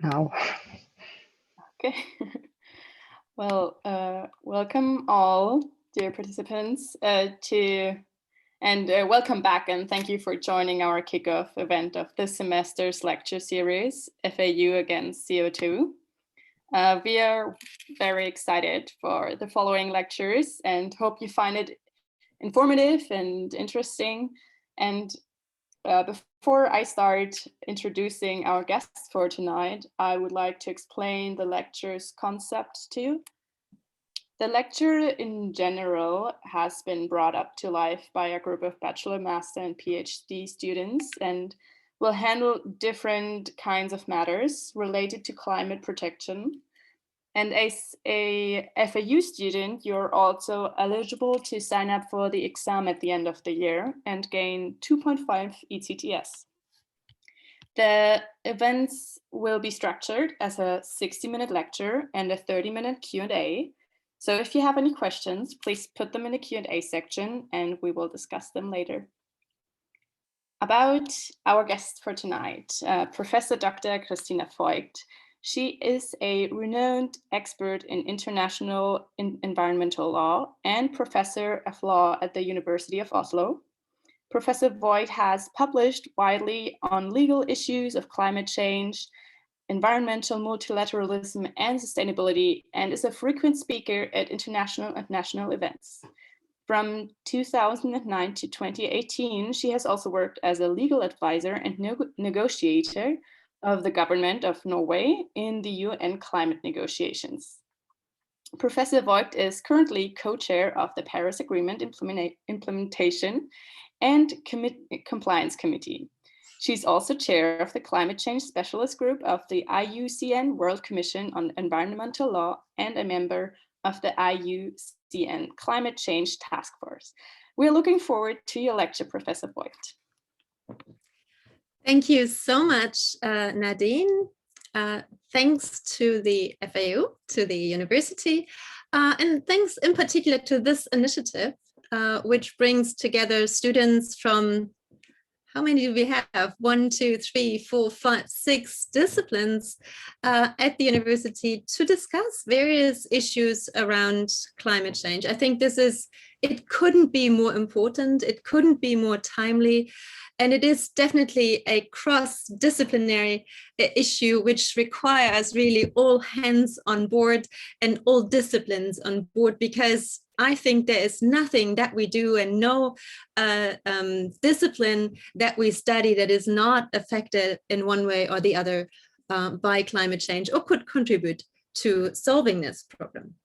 now. Okay. Well, welcome all, dear participants, welcome back, and thank you for joining our kickoff event of this semester's lecture series, FAU Against CO2. We are very excited for the following lectures and hope you find it informative and interesting. And before I start introducing our guests for tonight, I would like to explain the lecture's concept too. The lecture in general has been brought up to life by a group of bachelor, master, and PhD students and will handle different kinds of matters related to climate protection. And as a FAU student, you're also eligible to sign up for the exam at the end of the year and gain 2.5 ECTS. The events will be structured as a 60-minute lecture and a 30-minute Q&A. So if you have any questions, please put them in the Q&A section and we will discuss them later. About our guest for tonight, Professor Dr. Christina Voigt. She is a renowned expert in international environmental law and professor of law at the University of Oslo. Professor Voigt has published widely on legal issues of climate change, environmental multilateralism, and sustainability, and is a frequent speaker at international and national events. From 2009 to 2018, she has also worked as a legal advisor and negotiator of the government of Norway in the UN climate negotiations. Professor Voigt is currently co-chair of the Paris Agreement Implementation and Compliance Committee. She's also chair of the Climate Change Specialist Group of the IUCN World Commission on Environmental Law and a member of the IUCN Climate Change Task Force. We're looking forward to your lecture, Professor Voigt. Thank you so much, Nadine. Thanks to the FAU, to the university, and thanks in particular to this initiative, which brings together students from, how many do we have? 1, 2, 3, 4, 5, 6 disciplines at the university to discuss various issues around climate change. I think it couldn't be more important, it couldn't be more timely. And it is definitely a cross-disciplinary issue which requires really all hands on board and all disciplines on board, because I think there is nothing that we do and no discipline that we study that is not affected in one way or the other by climate change or could contribute to solving this problem.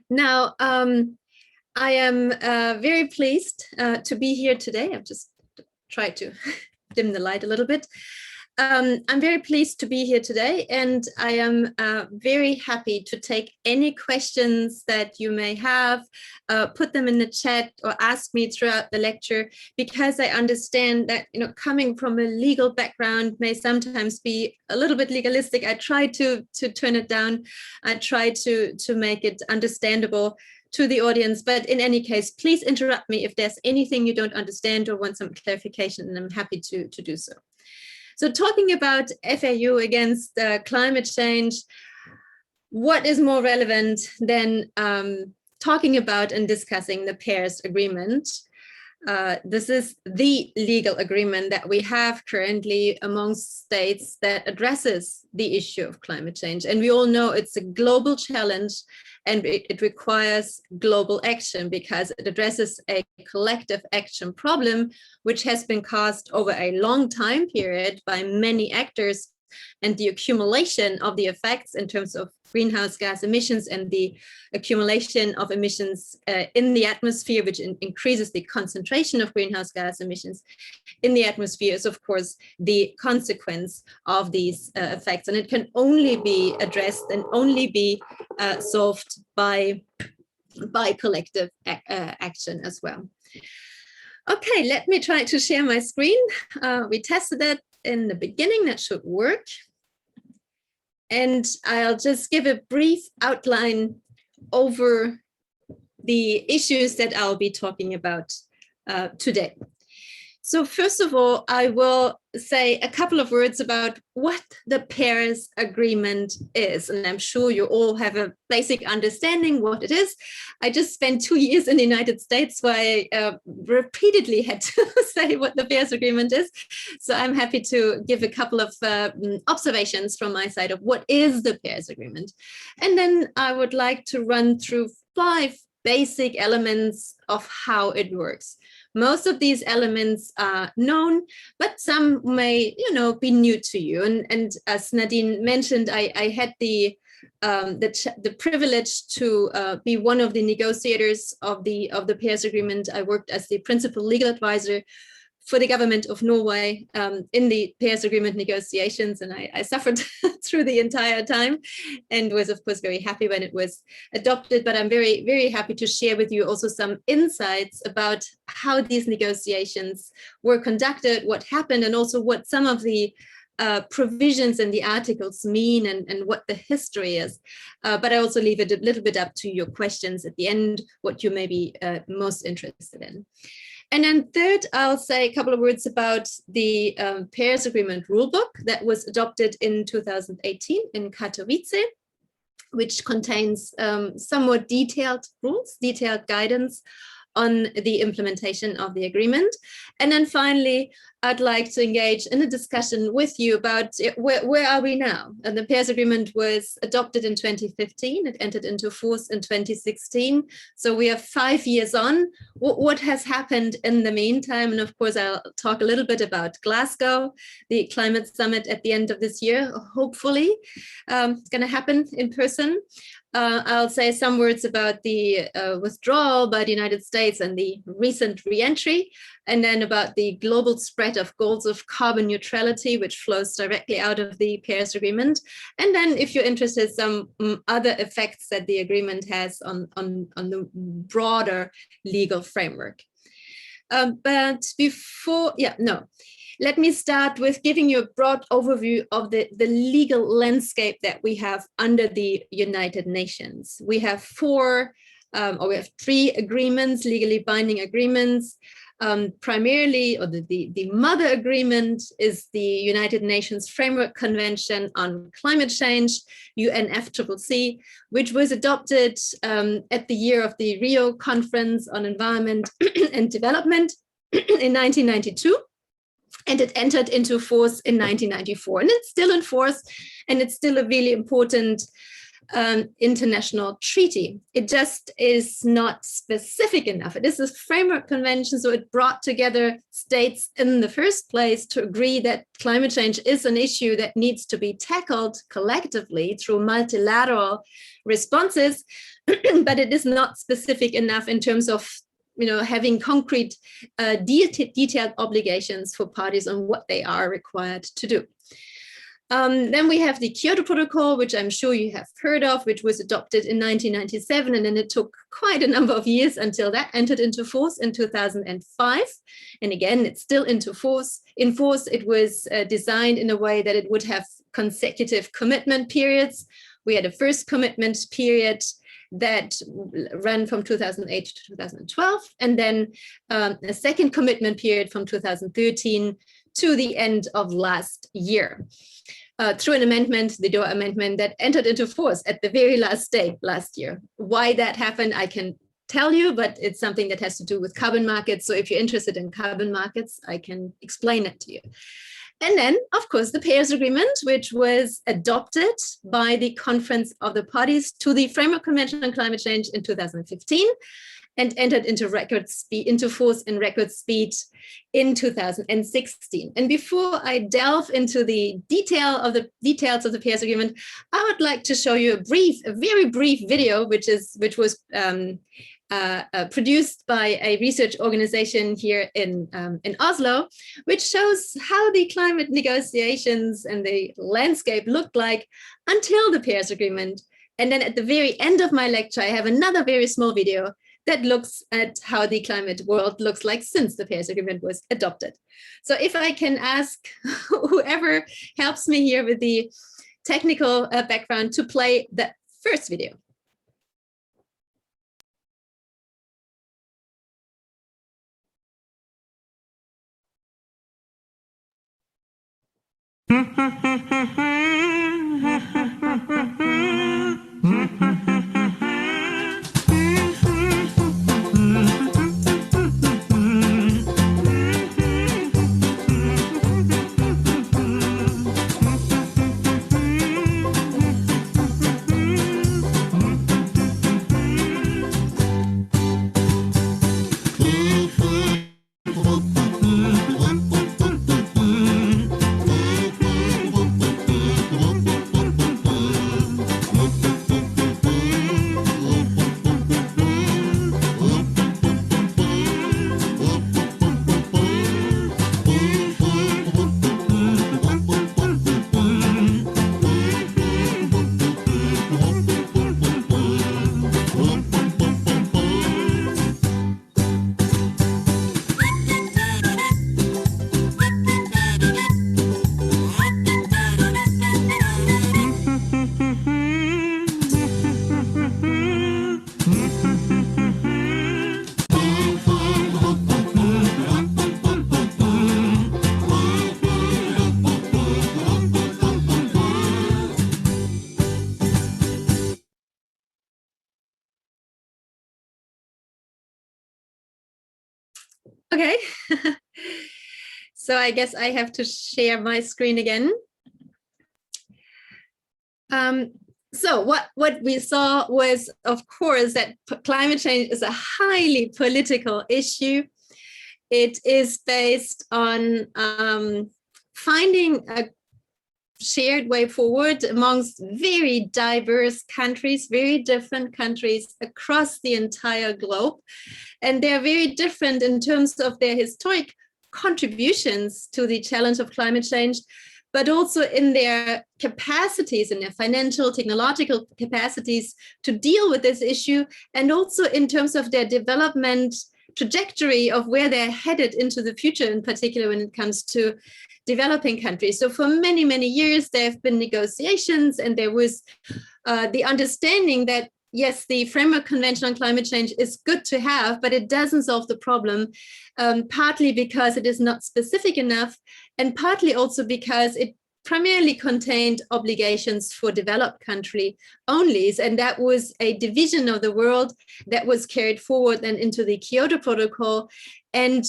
Now, I am very pleased to be here today. I've just try to dim the light a little bit. I'm very pleased to be here today, and I am very happy to take any questions that you may have, put them in the chat or ask me throughout the lecture, because I understand that, coming from a legal background may sometimes be a little bit legalistic. I try to turn it down. I try to make it understandable to the audience, but in any case, please interrupt me if there's anything you don't understand or want some clarification, and I'm happy to do so. So talking about FAU against climate change, what is more relevant than talking about and discussing the Paris Agreement? This is the legal agreement that we have currently amongst states that addresses the issue of climate change. And we all know it's a global challenge, and it requires global action because it addresses a collective action problem which has been caused over a long time period by many actors, and the accumulation of the effects in terms of greenhouse gas emissions and the accumulation of emissions in the atmosphere, which increases the concentration of greenhouse gas emissions in the atmosphere, is of course the consequence of these effects. And it can only be addressed and only be solved by collective action as well. Okay, let me try to share my screen. We tested that in the beginning, that should work. And I'll just give a brief outline over the issues that I'll be talking about today. So first of all, I will say a couple of words about what the Paris Agreement is. And I'm sure you all have a basic understanding what it is. I just spent 2 years in the United States where I repeatedly had to say what the Paris Agreement is. So I'm happy to give a couple of observations from my side of what is the Paris Agreement. And then I would like to run through 5 basic elements of how it works. Most of these elements are known, but some may, be new to you. And as Nadine mentioned, I had the privilege to be one of the negotiators of the Paris Agreement. I worked as the principal legal advisor for the government of Norway in the Paris Agreement negotiations, and I suffered through the entire time and was, of course, very happy when it was adopted. But I'm very, very happy to share with you also some insights about how these negotiations were conducted, what happened, and also what some of the provisions in the articles mean and what the history is. But I also leave it a little bit up to your questions at the end, what you may be most interested in. And then third, I'll say a couple of words about the Paris Agreement rulebook that was adopted in 2018 in Katowice, which contains somewhat detailed rules, detailed guidance on the implementation of the agreement. And then finally, I'd like to engage in a discussion with you about where are we now? And the Paris Agreement was adopted in 2015. It entered into force in 2016. So we are 5 years on. What has happened in the meantime? And of course, I'll talk a little bit about Glasgow, the climate summit at the end of this year, hopefully. It's going to happen in person. I'll say some words about the withdrawal by the United States and the recent re-entry, and then about the global spread of goals of carbon neutrality, which flows directly out of the Paris Agreement. And then, if you're interested, some other effects that the agreement has on the broader legal framework. But before, let me start with giving you a broad overview of the legal landscape that we have under the United Nations. We have 3 agreements, legally binding agreements. Primarily, or the mother agreement is the United Nations Framework Convention on Climate Change, UNFCCC, which was adopted at the year of the Rio Conference on Environment and Development in 1992. And it entered into force in 1994. And it's still in force, and it's still a really important international treaty. It just is not specific enough. It is a framework convention, so it brought together states in the first place to agree that climate change is an issue that needs to be tackled collectively through multilateral responses, but it is not specific enough in terms of having concrete detailed obligations for parties on what they are required to do. Then we have the Kyoto Protocol, which I'm sure you have heard of, which was adopted in 1997, and then it took quite a number of years until that entered into force in 2005. And again, it's still in force. It was designed in a way that it would have consecutive commitment periods. We had a first commitment period that ran from 2008 to 2012, and then a second commitment period from 2013 to the end of last year. Through an amendment, the Doha Amendment, that entered into force at the very last day last year. Why that happened, I can tell you, but it's something that has to do with carbon markets. So if you're interested in carbon markets, I can explain it to you. And then, of course, the Paris Agreement, which was adopted by the Conference of the Parties to the Framework Convention on Climate Change in 2015. And entered into force in record speed in 2016. And before I delve into the details of the Paris Agreement, I would like to show you a very brief video, which was produced by a research organization here in Oslo, which shows how the climate negotiations and the landscape looked like until the Paris Agreement. And then at the very end of my lecture, I have another very small video that looks at how the climate world looks like since the Paris Agreement was adopted. So if I can ask whoever helps me here with the technical background to play the first video. Okay, so I guess I have to share my screen again. So what we saw was, of course, that climate change is a highly political issue. It is based on finding a shared way forward amongst very diverse countries, very different countries across the entire globe. And they're very different in terms of their historic contributions to the challenge of climate change, but also in their capacities, in their financial, technological capacities to deal with this issue, and also in terms of their development trajectory of where they're headed into the future, in particular when it comes to developing countries. So for many, many years, there have been negotiations, and there was the understanding that, yes, the Framework Convention on Climate Change is good to have, but it doesn't solve the problem, partly because it is not specific enough, and partly also because it primarily contained obligations for developed country only, and that was a division of the world that was carried forward then into the Kyoto Protocol, and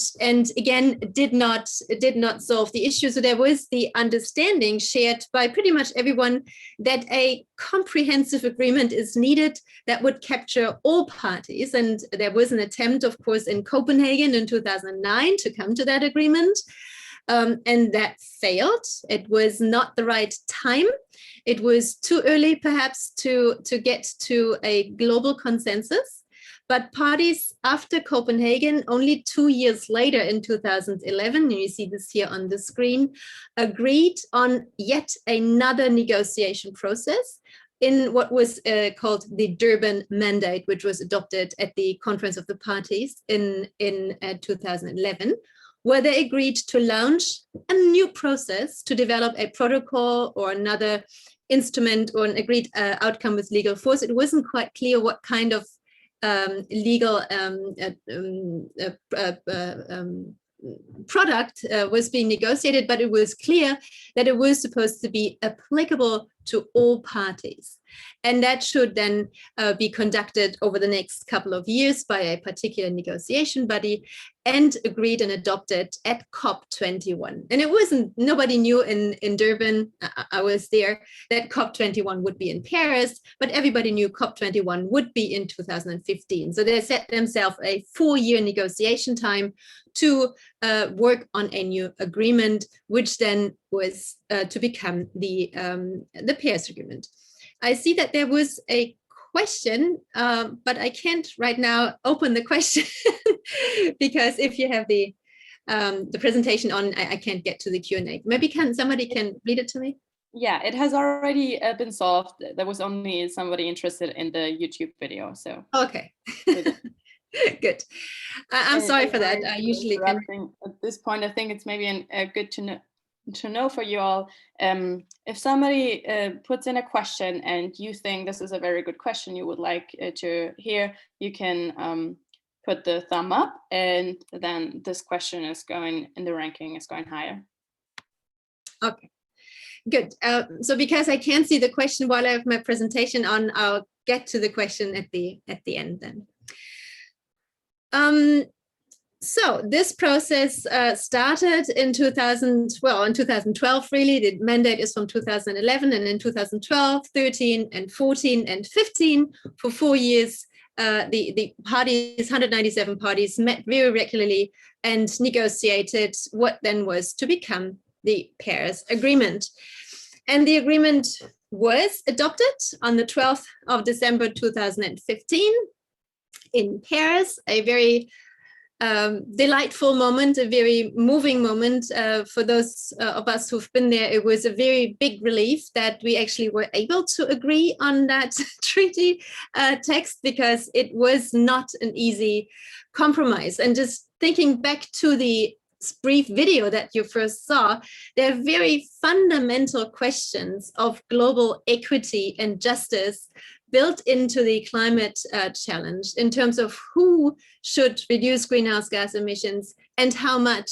again did not solve the issue. So there was the understanding shared by pretty much everyone that a comprehensive agreement is needed that would capture all parties, and there was an attempt, of course, in Copenhagen in 2009 to come to that agreement. And that failed. It was not the right time. It was too early, perhaps, to get to a global consensus. But parties after Copenhagen, only 2 years later in 2011, and you see this here on the screen, agreed on yet another negotiation process in what was called the Durban Mandate, which was adopted at the Conference of the Parties in 2011. Where they agreed to launch a new process to develop a protocol or another instrument or an agreed outcome with legal force. It wasn't quite clear what kind of legal product was being negotiated, but it was clear that it was supposed to be applicable to all parties. And that should then be conducted over the next couple of years by a particular negotiation body, and agreed and adopted at COP21. And it wasn't, nobody knew in Durban, I was there, that COP21 would be in Paris, but everybody knew COP21 would be in 2015. So they set themselves a 4-year negotiation time to work on a new agreement, which then was to become the Paris Agreement. I see that there was a question, but I can't right now open the question because if you have the presentation on, I can't get to the Q&A. Maybe somebody can read it to me? Yeah, it has already been solved. There was only somebody interested in the YouTube video, so. Okay. Good. I'm sorry for that. I usually can. At this point, I think it's maybe good to know for you all, if somebody puts in a question and you think this is a very good question you would like to hear, you can put the thumb up, and then this question is going in the ranking is going higher. Okay. Good. So because I can't see the question while I have my presentation on, I'll get to the question at the end then. So this process started in 2012, really. The mandate is from 2011, and in 2012, 13, and 14, and 15, for 4 years, the parties, 197 parties, met very regularly and negotiated what then was to become the Paris Agreement. And the agreement was adopted on the 12th of December 2015 in Paris, a very delightful moment, a very moving moment for those of us who've been there. It was a very big relief that we actually were able to agree on that treaty text, because it was not an easy compromise. And just thinking back to the brief video that you first saw, there are very fundamental questions of global equity and justice built into the climate challenge in terms of who should reduce greenhouse gas emissions and how much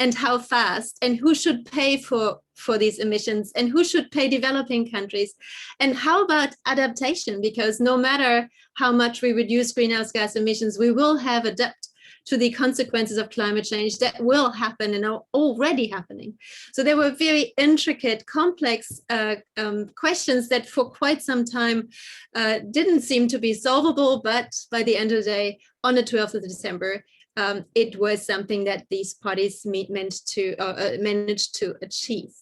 and how fast, and who should pay for these emissions, and who should pay developing countries, and how about adaptation, because no matter how much we reduce greenhouse gas emissions, we will have adapt to the consequences of climate change that will happen and are already happening. So there were very intricate, complex questions that for quite some time didn't seem to be solvable, but by the end of the day, on the 12th of December, it was something that these parties managed to achieve.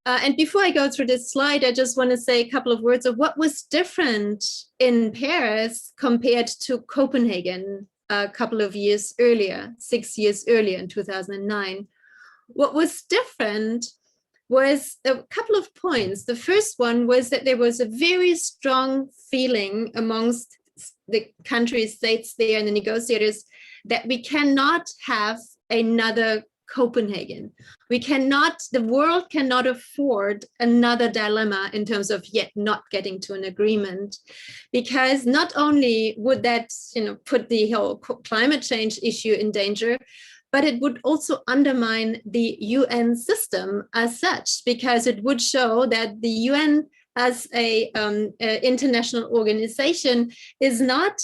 And before I go through this slide, I just want to say a couple of words of what was different in Paris compared to Copenhagen a couple of years earlier, 6 years earlier in 2009. What was different was a couple of points. The first one was that there was a very strong feeling amongst the countries, states there, and the negotiators that we cannot have another Copenhagen. We cannot, the world cannot afford another dilemma in terms of yet not getting to an agreement, because not only would that, put the whole climate change issue in danger, but it would also undermine the UN system as such, because it would show that the UN as a international organization is not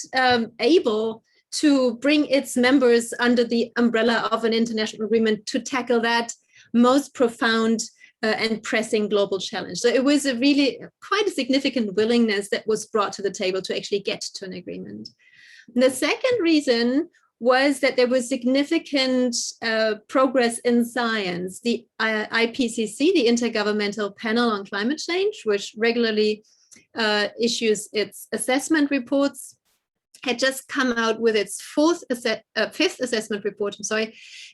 able to bring its members under the umbrella of an international agreement to tackle that most profound and pressing global challenge. So it was a really quite a significant willingness that was brought to the table to actually get to an agreement. And the second reason was that there was significant progress in science. The IPCC, the Intergovernmental Panel on Climate Change, which regularly issues its assessment reports, had just come out with its fifth assessment report,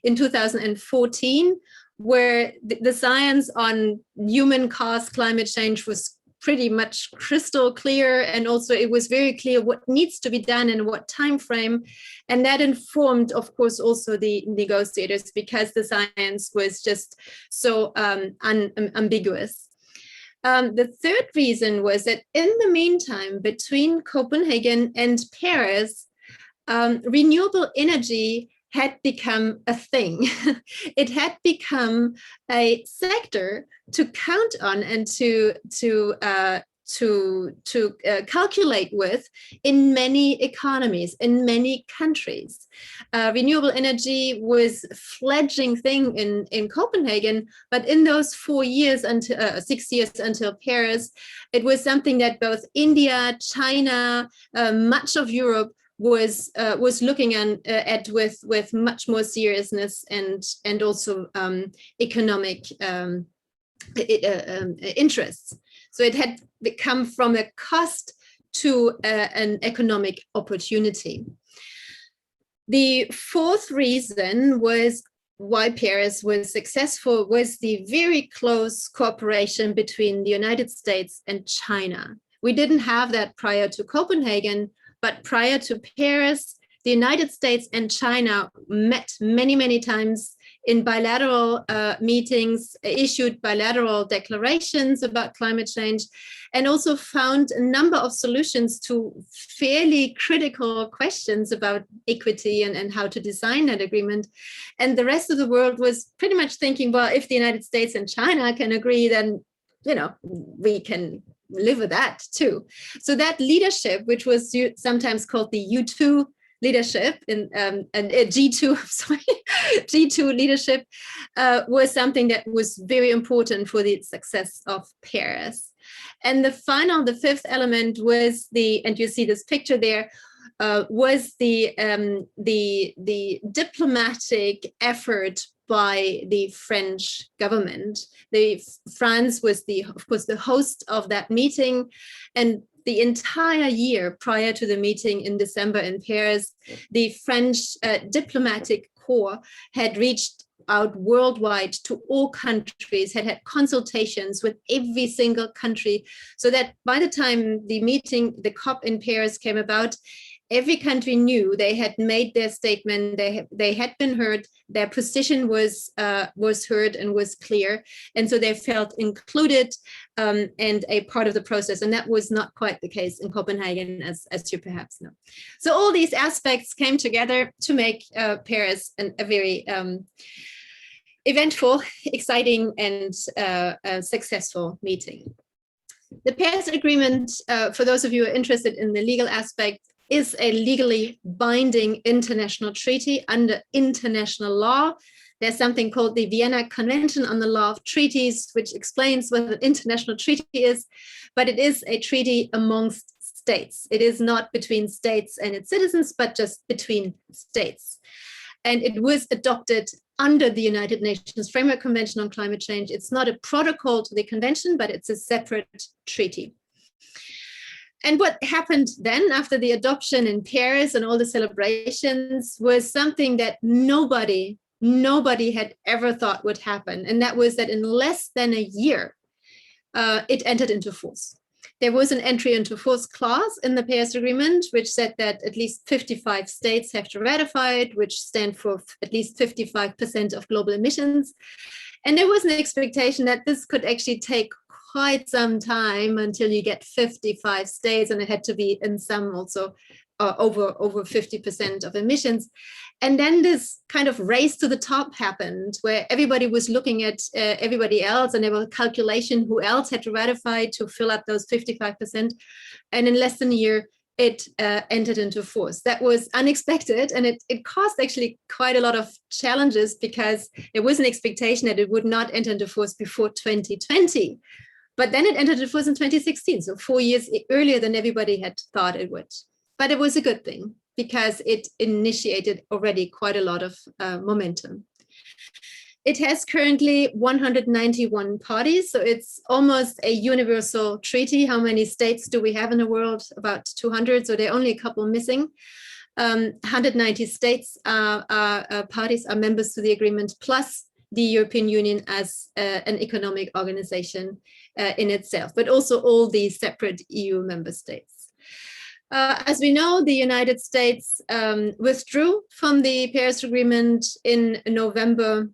in 2014, where the science on human-caused climate change was pretty much crystal clear, and also it was very clear what needs to be done in what time frame, and that informed, of course, also the negotiators, because the science was just so ambiguous. The third reason was that in the meantime, between Copenhagen and Paris, renewable energy had become a thing. It had become a sector to count on and to calculate with in many economies, in many countries. Renewable energy was a fledgling thing in Copenhagen, but in those 4 years until 6 years until Paris, it was something that both India, China, much of Europe was looking at with much more seriousness and also economic interests. So it had become from a cost to an economic opportunity. The fourth reason was why Paris was successful was the very close cooperation between the United States and China. We didn't have that prior to Copenhagen, but prior to Paris, the United States and China met many, many times in bilateral meetings, issued bilateral declarations about climate change, and also found a number of solutions to fairly critical questions about equity and how to design that agreement. And the rest of the world was pretty much thinking, well, if the United States and China can agree, then, you know, we can live with that too. So that leadership, which was sometimes called the U2 leadership and G2, sorry, G2 leadership was something that was very important for the success of Paris. And the fifth element was and you see this picture there, was the diplomatic effort by the French government. France was of course the host of that meeting, and the entire year prior to the meeting in December in Paris, the French diplomatic corps had reached out worldwide to all countries, had consultations with every single country, so that by the time the COP in Paris came about, every country knew they had made their statement, they had been heard, their position was heard and was clear, and so they felt included and a part of the process. And that was not quite the case in Copenhagen, as you perhaps know. So all these aspects came together to make Paris a very eventful, exciting, and successful meeting. The Paris Agreement, for those of you who are interested in the legal aspect, is a legally binding international treaty under international law. There's something called the Vienna Convention on the Law of Treaties, which explains what an international treaty is, but it is a treaty amongst states. It is not between states and its citizens, but just between states. And it was adopted under the United Nations Framework Convention on Climate Change. It's not a protocol to the convention, but it's a separate treaty. And what happened then after the adoption in Paris and all the celebrations was something that nobody had ever thought would happen. And that was that in less than a year, it entered into force. There was an entry into force clause in the Paris Agreement, which said that at least 55 states have to ratify it, which stand for at least 55% of global emissions. And there was an expectation that this could actually take quite some time until you get 55 states, and it had to be in some also over 50% of emissions. And then this kind of race to the top happened, where everybody was looking at everybody else, and there was a calculation who else had to ratify to fill up those 55%. And in less than a year, it entered into force. That was unexpected, and it caused actually quite a lot of challenges, because there was an expectation that it would not enter into force before 2020. But then it entered into force in 2016, so 4 years earlier than everybody had thought it would. But it was a good thing, because it initiated already quite a lot of momentum. It has currently 191 parties, so it's almost a universal treaty. How many states do we have in the world? About 200, so there are only a couple missing. 190 states parties are members to the agreement, plus the European Union as an economic organization in itself, but also all the separate EU member states. As we know, the United States withdrew from the Paris Agreement in November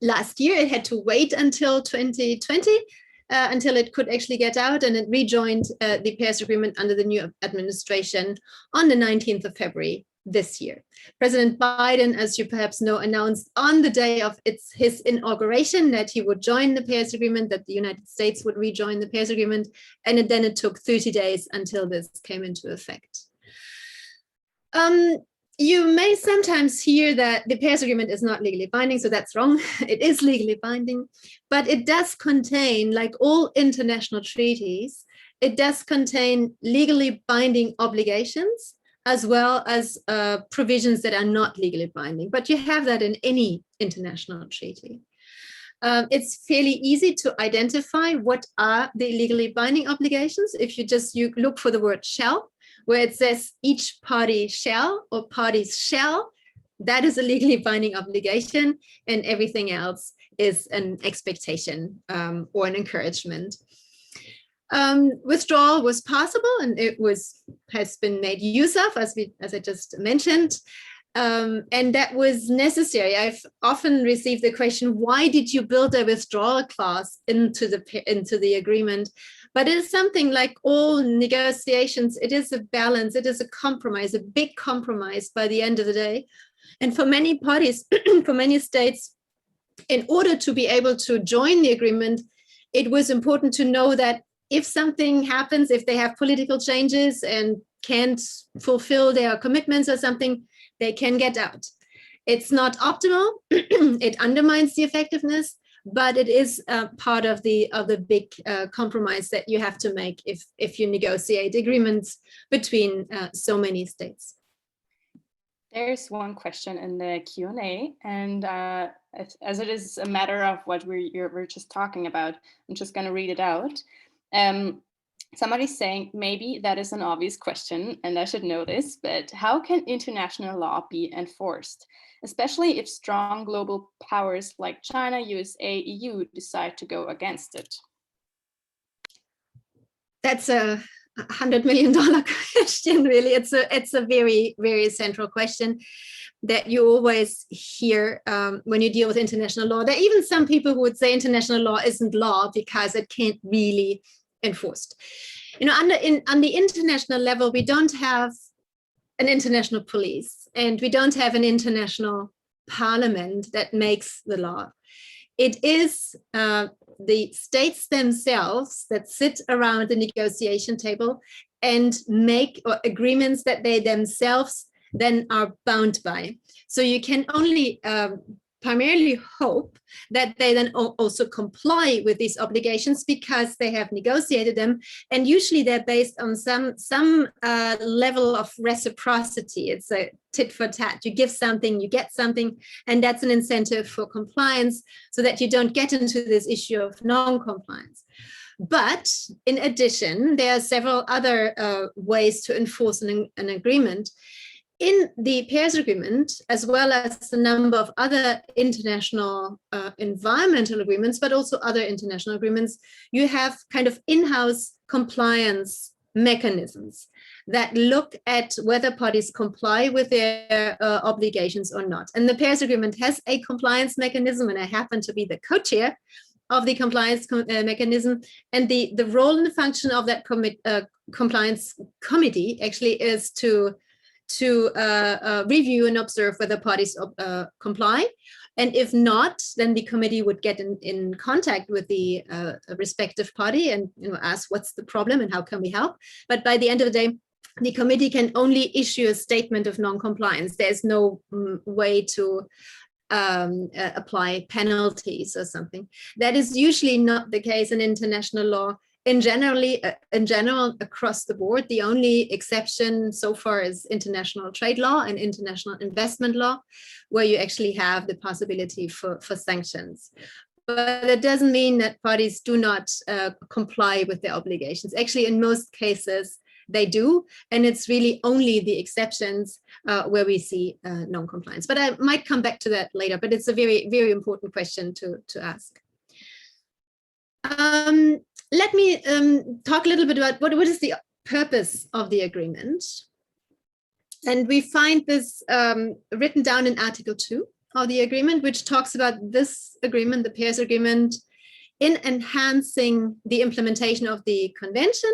last year. It had to wait until 2020 until it could actually get out, and it rejoined the Paris Agreement under the new administration on the 19th of February this year. President Biden, as you perhaps know, announced on the day of his inauguration that he would join the Paris Agreement, that the United States would rejoin the Paris Agreement, and then it took 30 days until this came into effect. You may sometimes hear that the Paris Agreement is not legally binding, so that's wrong. It is legally binding, but it does contain, like all international treaties, it does contain legally binding obligations, as well as provisions that are not legally binding. But you have that in any international treaty. It's fairly easy to identify what are the legally binding obligations. If you look for the word shall, where it says each party shall or parties shall, that is a legally binding obligation, and everything else is an expectation or an encouragement. Withdrawal was possible, and it has been made use of, as I just mentioned. And that was necessary. I've often received the question, why did you build a withdrawal clause into the agreement? But it is something like all negotiations, it is a balance, it is a compromise, a big compromise by the end of the day. And for many parties, for many states, in order to be able to join the agreement, it was important to know that if something happens, if they have political changes and can't fulfill their commitments or something, they can get out. It's not optimal. It undermines the effectiveness, but it is part of the big compromise that you have to make if you negotiate agreements between so many states. There's one question in the Q&A, and as it is a matter of what we're just talking about, I'm just going to read it out. Somebody's saying, maybe that is an obvious question and I should know this, but how can international law be enforced, especially if strong global powers like China, USA, EU decide to go against it? That's a $100 million question, really. It's a very, very central question that you always hear when you deal with international law. There are even some people who would say international law isn't law because it can't really enforced. You know, on the international level, we don't have an international police and we don't have an international parliament that makes the law. It is the states themselves that sit around the negotiation table and make agreements that they themselves then are bound by. So you can only primarily hope that they then also comply with these obligations because they have negotiated them, and usually they're based on some level of reciprocity. It's a tit for tat. You give something, you get something, and that's an incentive for compliance so that you don't get into this issue of non-compliance. But in addition, there are several other ways to enforce an agreement. In the Paris Agreement, as well as a number of other international environmental agreements, but also other international agreements, you have kind of in-house compliance mechanisms that look at whether parties comply with their obligations or not. And the Paris Agreement has a compliance mechanism, and I happen to be the co-chair of the compliance mechanism. And the role and the function of that compliance committee actually is to review and observe whether parties comply. And if not, then the committee would get in contact with the respective party and ask what's the problem and how can we help. But by the end of the day, the committee can only issue a statement of non-compliance. There's no way to apply penalties or something. That is usually not the case in international law. In general, across the board, the only exception so far is international trade law and international investment law, where you actually have the possibility for sanctions. But it doesn't mean that parties do not comply with their obligations. Actually, in most cases, they do, and it's really only the exceptions where we see non-compliance. But I might come back to that later, but it's a very, very important question to ask. Let me talk a little bit about what is the purpose of the agreement. And we find this written down in Article 2 of the agreement, which talks about this agreement, the Paris Agreement, in enhancing the implementation of the convention,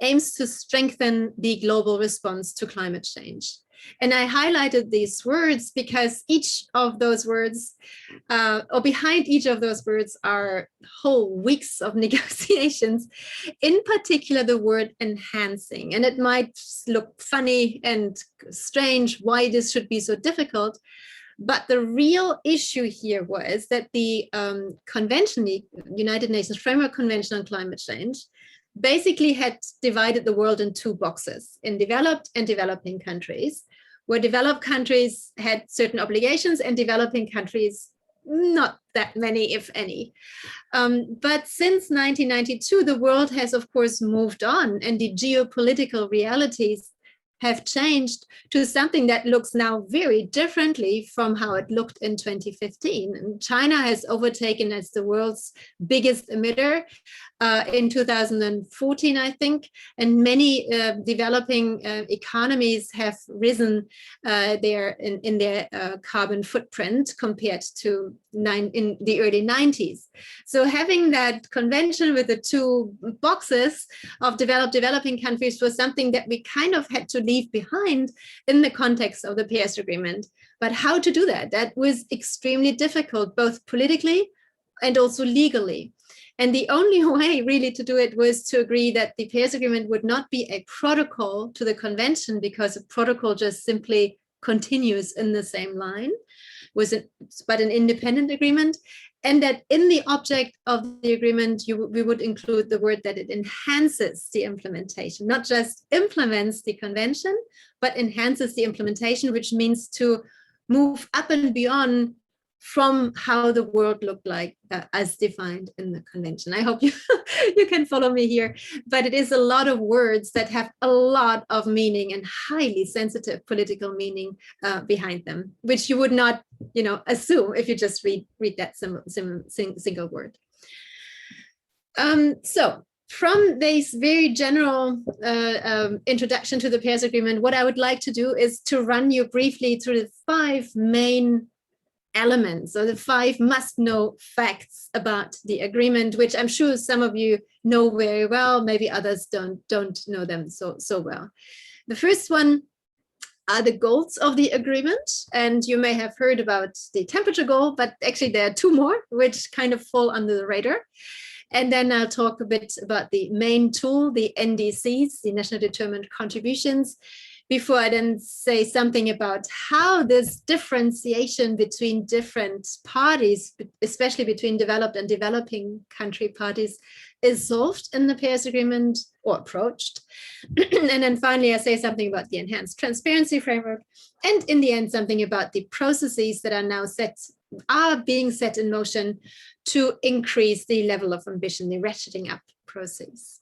aims to strengthen the global response to climate change. And I highlighted these words because each of those words, or behind each of those words, are whole weeks of negotiations, in particular the word enhancing. And it might look funny and strange why this should be so difficult. But the real issue here was that the convention, the United Nations Framework Convention on Climate Change, basically had divided the world in two boxes, in developed and developing countries, where developed countries had certain obligations and developing countries, not that many, if any. But since 1992, the world has, of course, moved on, and the geopolitical realities have changed to something that looks now very differently from how it looked in 2015. And China has overtaken as the world's biggest emitter in 2014, I think, and many developing economies have risen in their carbon footprint compared to in the early 90s. So having that convention with the two boxes of developed, developing countries was something that we kind of had to leave behind in the context of the Paris Agreement. But how to do that? That was extremely difficult, both politically and also legally. And the only way really to do it was to agree that the Paris Agreement would not be a protocol to the convention, because a protocol just simply continues in the same line, but an independent agreement. And that in the object of the agreement, we would include the word that it enhances the implementation, not just implements the convention, but enhances the implementation, which means to move up and beyond from how the world looked like as defined in the convention. I hope you can follow me here, but it is a lot of words that have a lot of meaning and highly sensitive political meaning behind them, which you would not, assume if you just read that single word. So from this very general introduction to the Paris Agreement, what I would like to do is to run you briefly through the 5 main elements, or the 5 must-know facts about the agreement, which I'm sure some of you know very well, maybe others don't know them so well. The first one are the goals of the agreement, and you may have heard about the temperature goal, but actually there are 2 more which kind of fall under the radar. And then I'll talk a bit about the main tool, the NDCs, the National Determined Contributions, before I then say something about how this differentiation between different parties, especially between developed and developing country parties, is solved in the Paris Agreement or approached. And then finally, I say something about the enhanced transparency framework. And in the end, something about the processes that are being set in motion to increase the level of ambition, the ratcheting up processes.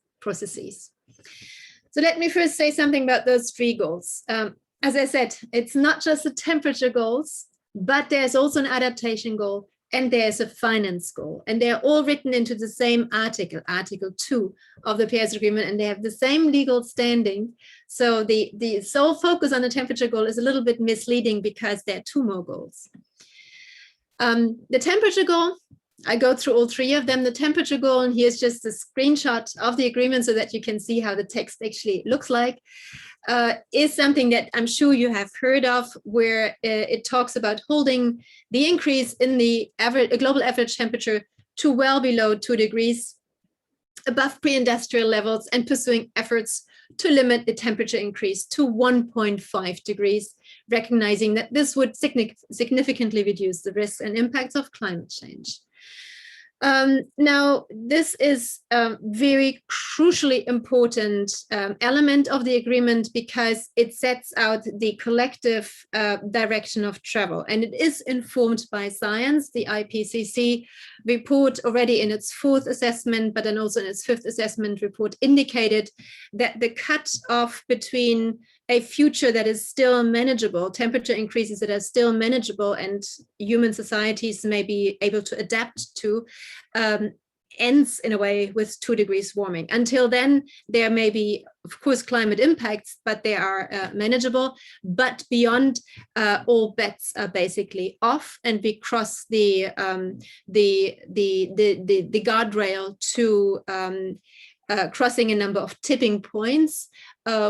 So let me first say something about those 3 goals. As I said, it's not just the temperature goals, but there's also an adaptation goal and there's a finance goal. And they're all written into the same article, Article 2 of the Paris Agreement, and they have the same legal standing. So the sole focus on the temperature goal is a little bit misleading because there are 2 more goals. The temperature goal, I go through all 3 of them. The temperature goal, and here's just a screenshot of the agreement so that you can see how the text actually looks like, is something that I'm sure you have heard of, where it talks about holding the increase in the global average temperature to well below 2 degrees above pre-industrial levels, and pursuing efforts to limit the temperature increase to 1.5 degrees, recognizing that this would significantly reduce the risks and impacts of climate change. Now, this is a very crucially important element of the agreement, because it sets out the collective direction of travel, and it is informed by science. The IPCC report already in its 4th assessment, but then also in its 5th assessment report, indicated that the cut-off between a future that is still manageable, temperature increases that are still manageable and human societies may be able to adapt to, ends in a way with 2 degrees warming. Until then, there may be, of course, climate impacts, but they are manageable. But beyond, all bets are basically off, and we cross the guardrail to crossing a number of tipping points,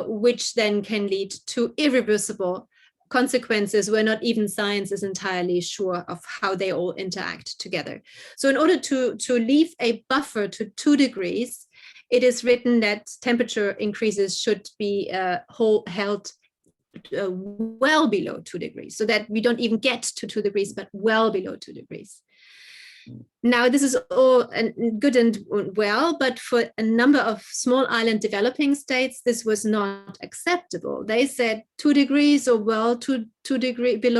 which then can lead to irreversible consequences where not even science is entirely sure of how they all interact together. So in order to leave a buffer to 2 degrees, it is written that temperature increases should be held well below 2 degrees, so that we don't even get to 2 degrees, but well below 2 degrees. Now, this is all good and well, but for a number of small island developing states, this was not acceptable. They said 2 degrees or below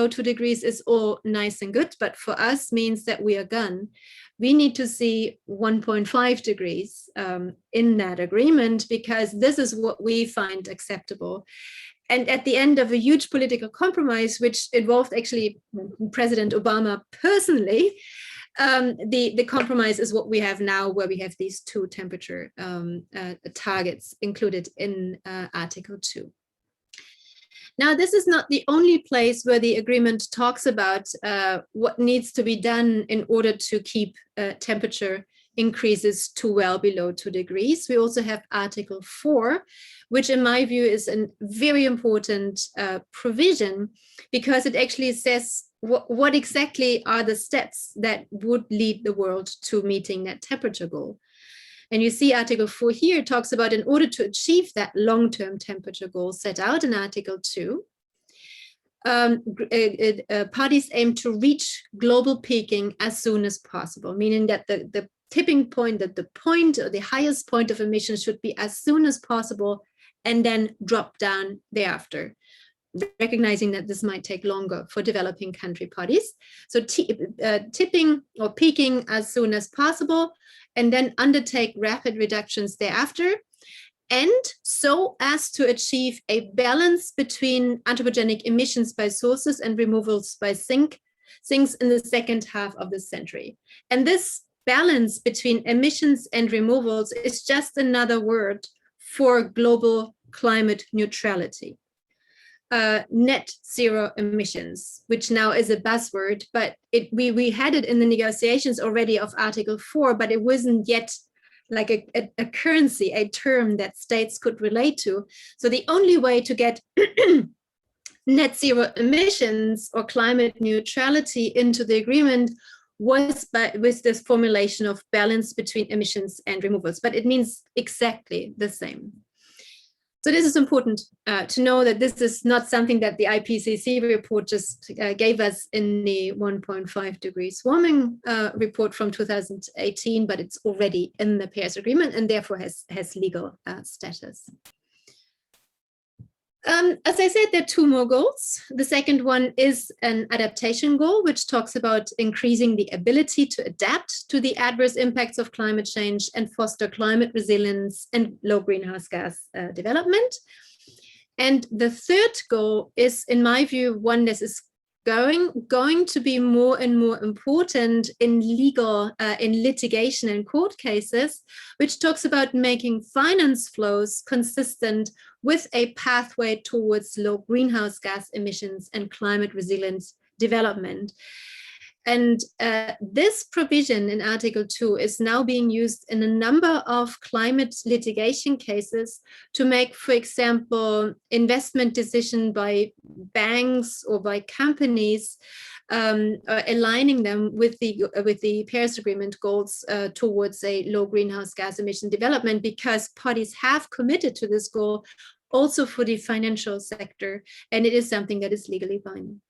2 degrees is all nice and good, but for us means that we are gone. We need to see 1.5 degrees in that agreement, because this is what we find acceptable. And at the end of a huge political compromise, which involved actually President Obama personally, the compromise is what we have now, where we have these 2 temperature targets included in Article 2. Now, this is not the only place where the agreement talks about what needs to be done in order to keep temperature increases to well below 2 degrees. We also have Article 4, which in my view is a very important provision, because it actually says what exactly are the steps that would lead the world to meeting that temperature goal. And you see Article 4 here talks about, in order to achieve that long-term temperature goal set out in Article 2, parties aim to reach global peaking as soon as possible, meaning that the tipping point, that the point or the highest point of emissions should be as soon as possible and then drop down thereafter, recognizing that this might take longer for developing country parties. So tipping or peaking as soon as possible, and then undertake rapid reductions thereafter, and so as to achieve a balance between anthropogenic emissions by sources and removals by sinks in the second half of the century. And this balance between emissions and removals is just another word for global climate neutrality. Net zero emissions, which now is a buzzword, but we had it in the negotiations already of Article 4, but it wasn't yet like a currency, a term that states could relate to. So the only way to get net zero emissions or climate neutrality into the agreement was with this formulation of balance between emissions and removals, but it means exactly the same. So this is important to know, that this is not something that the IPCC report just gave us in the 1.5 degrees warming report from 2018, but it's already in the Paris Agreement and therefore has legal status. As I said, there are 2 more goals. The second one is an adaptation goal, which talks about increasing the ability to adapt to the adverse impacts of climate change and foster climate resilience and low greenhouse gas development. And the third goal is, in my view, one that is going to be more and more important in litigation and court cases, which talks about making finance flows consistent with a pathway towards low greenhouse gas emissions and climate resilience development. And this provision in Article 2 is now being used in a number of climate litigation cases to make, for example, investment decision by banks or by companies, aligning them with the Paris Agreement goals towards a low greenhouse gas emission development, because parties have committed to this goal also for the financial sector, and it is something that is legally binding.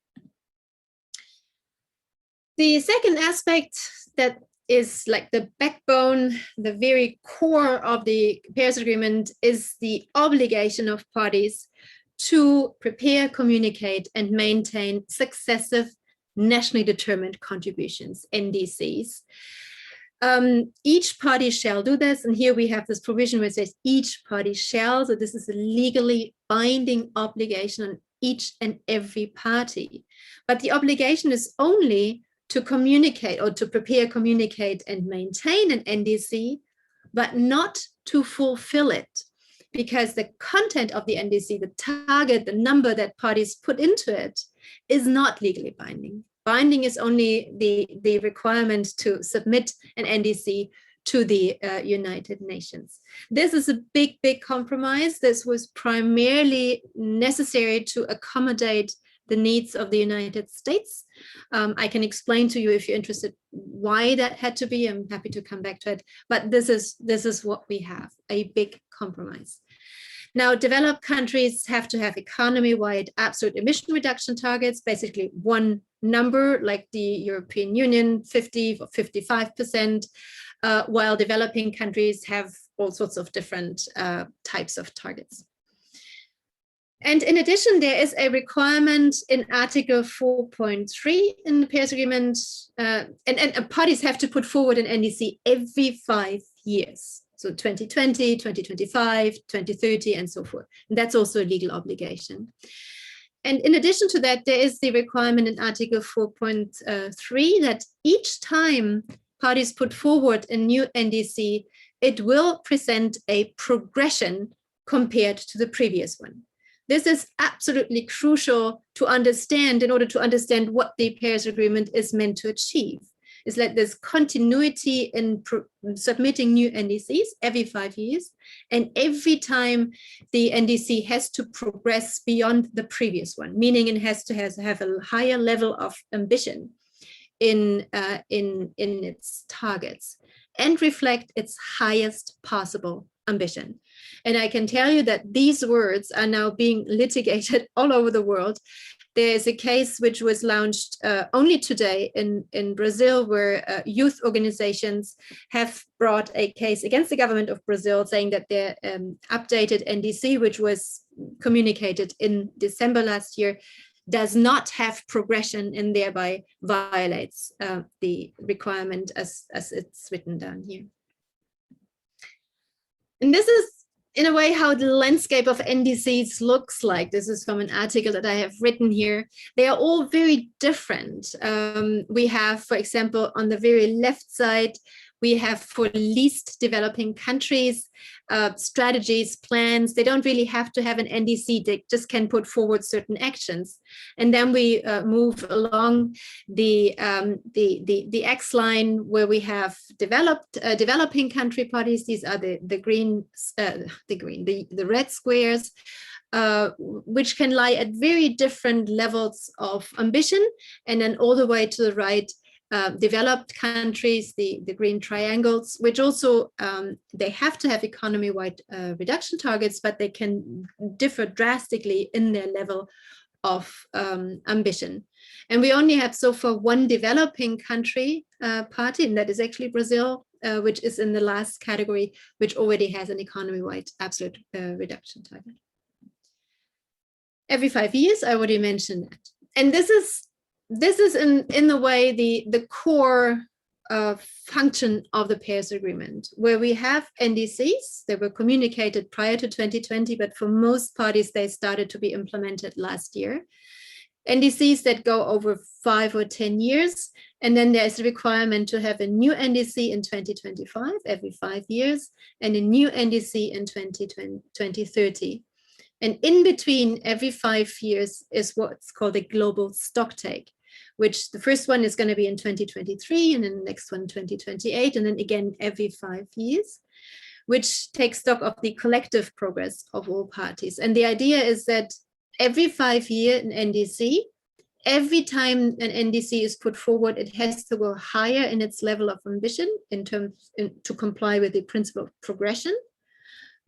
The second aspect that is like the backbone, the very core of the Paris Agreement, is the obligation of parties to prepare, communicate, and maintain successive nationally determined contributions, NDCs. Each party shall do this, and here we have this provision where it says each party shall, so this is a legally binding obligation on each and every party. But the obligation is only to communicate or to prepare, communicate, and maintain an NDC, but not to fulfill it, because the content of the NDC, the target, the number that parties put into it, is not legally binding. Binding is only the requirement to submit an NDC to the United Nations. This is a big, big compromise. This was primarily necessary to accommodate the needs of the United States. I can explain to you, if you're interested, why that had to be. I'm happy to come back to it, but this is what we have, a big compromise. Now, developed countries have to have economy-wide absolute emission reduction targets, basically one number, like the European Union, 50 or 55%, while developing countries have all sorts of different types of targets. And in addition, there is a requirement in Article 4.3 in the Paris Agreement, and parties have to put forward an NDC every 5 years. So 2020, 2025, 2030, and so forth. And that's also a legal obligation. And in addition to that, there is the requirement in Article 4.3 that each time parties put forward a new NDC, it will present a progression compared to the previous one. This is absolutely crucial to understand in order to understand what the Paris Agreement is meant to achieve. It's like there's continuity in submitting new NDCs every 5 years, and every time the NDC has to progress beyond the previous one, meaning it has to have a higher level of ambition in its targets and reflect its highest possible ambition. And I can tell you that these words are now being litigated all over the world. There is a case which was launched only today in Brazil, where youth organizations have brought a case against the government of Brazil, saying that their updated NDC, which was communicated in December last year, does not have progression and thereby violates the requirement as it's written down here. And this is, in a way, how the landscape of NDCs looks like. This is from an article that I have written here. They are all very different. We have, for example, on the very left side, we have for least developing countries, strategies, plans. They don't really have to have an NDC, they just can put forward certain actions. And then we move along the X line where we have developing country parties. These are the red squares, which can lie at very different levels of ambition. And then all the way to the right, developed countries, the green triangles, which also, they have to have economy-wide reduction targets, but they can differ drastically in their level of ambition. And we only have so far one developing country party, and that is actually Brazil, which is in the last category, which already has an economy-wide absolute reduction target. Every 5 years, I already mentioned that. And this is in the way the core function of the Paris Agreement, where we have NDCs that were communicated prior to 2020, but for most parties, they started to be implemented last year. NDCs that go over 5 or 10 years, and then there's a requirement to have a new NDC in 2025, every 5 years, and a new NDC in 2030. And in between every 5 years is what's called a global stocktake, which the first one is going to be in 2023, and then the next one 2028, and then again every 5 years, which takes stock of the collective progress of all parties. And the idea is that every 5 year an NDC, every time an NDC is put forward, it has to go higher in its level of ambition to comply with the principle of progression,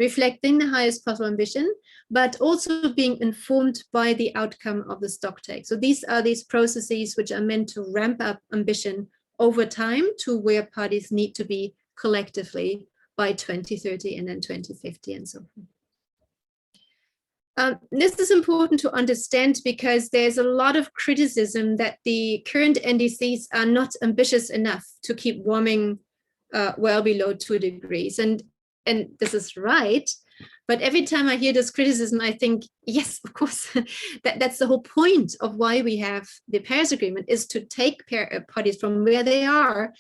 reflecting the highest possible ambition, but also being informed by the outcome of the stocktake. So these are these processes which are meant to ramp up ambition over time to where parties need to be collectively by 2030 and then 2050 and so forth. This is important to understand because there's a lot of criticism that the current NDCs are not ambitious enough to keep warming well below 2 degrees. And this is right, but every time I hear this criticism, I think, yes, of course, that's the whole point of why we have the Paris Agreement, is to take parties from where they are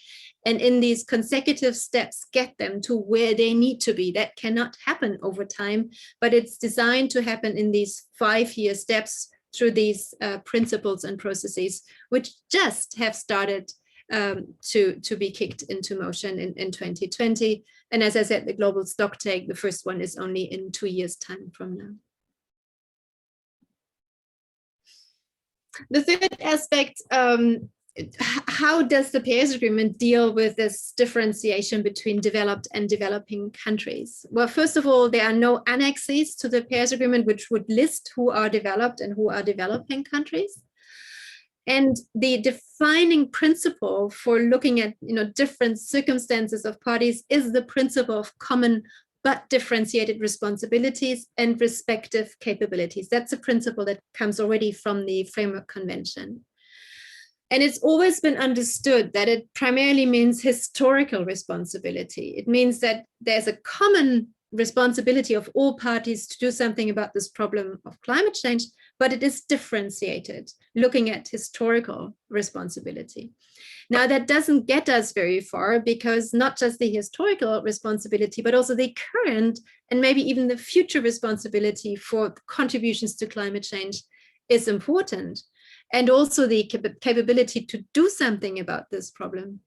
and in these consecutive steps get them to where they need to be. That cannot happen over time, but it's designed to happen in these 5-year steps through these principles and processes, which just have started to be kicked into motion in 2020. And as I said, the global stocktake, the first one is only in 2 years' time from now. The third aspect, how does the Paris Agreement deal with this differentiation between developed and developing countries? Well, first of all, there are no annexes to the Paris Agreement which would list who are developed and who are developing countries. And the defining principle for looking at different circumstances of parties is the principle of common but differentiated responsibilities and respective capabilities. That's a principle that comes already from the Framework Convention. And it's always been understood that it primarily means historical responsibility. It means that there's a common responsibility of all parties to do something about this problem of climate change, but it is differentiated, looking at historical responsibility. Now, that doesn't get us very far, because not just the historical responsibility, but also the current and maybe even the future responsibility for contributions to climate change is important, and also the capability to do something about this problem.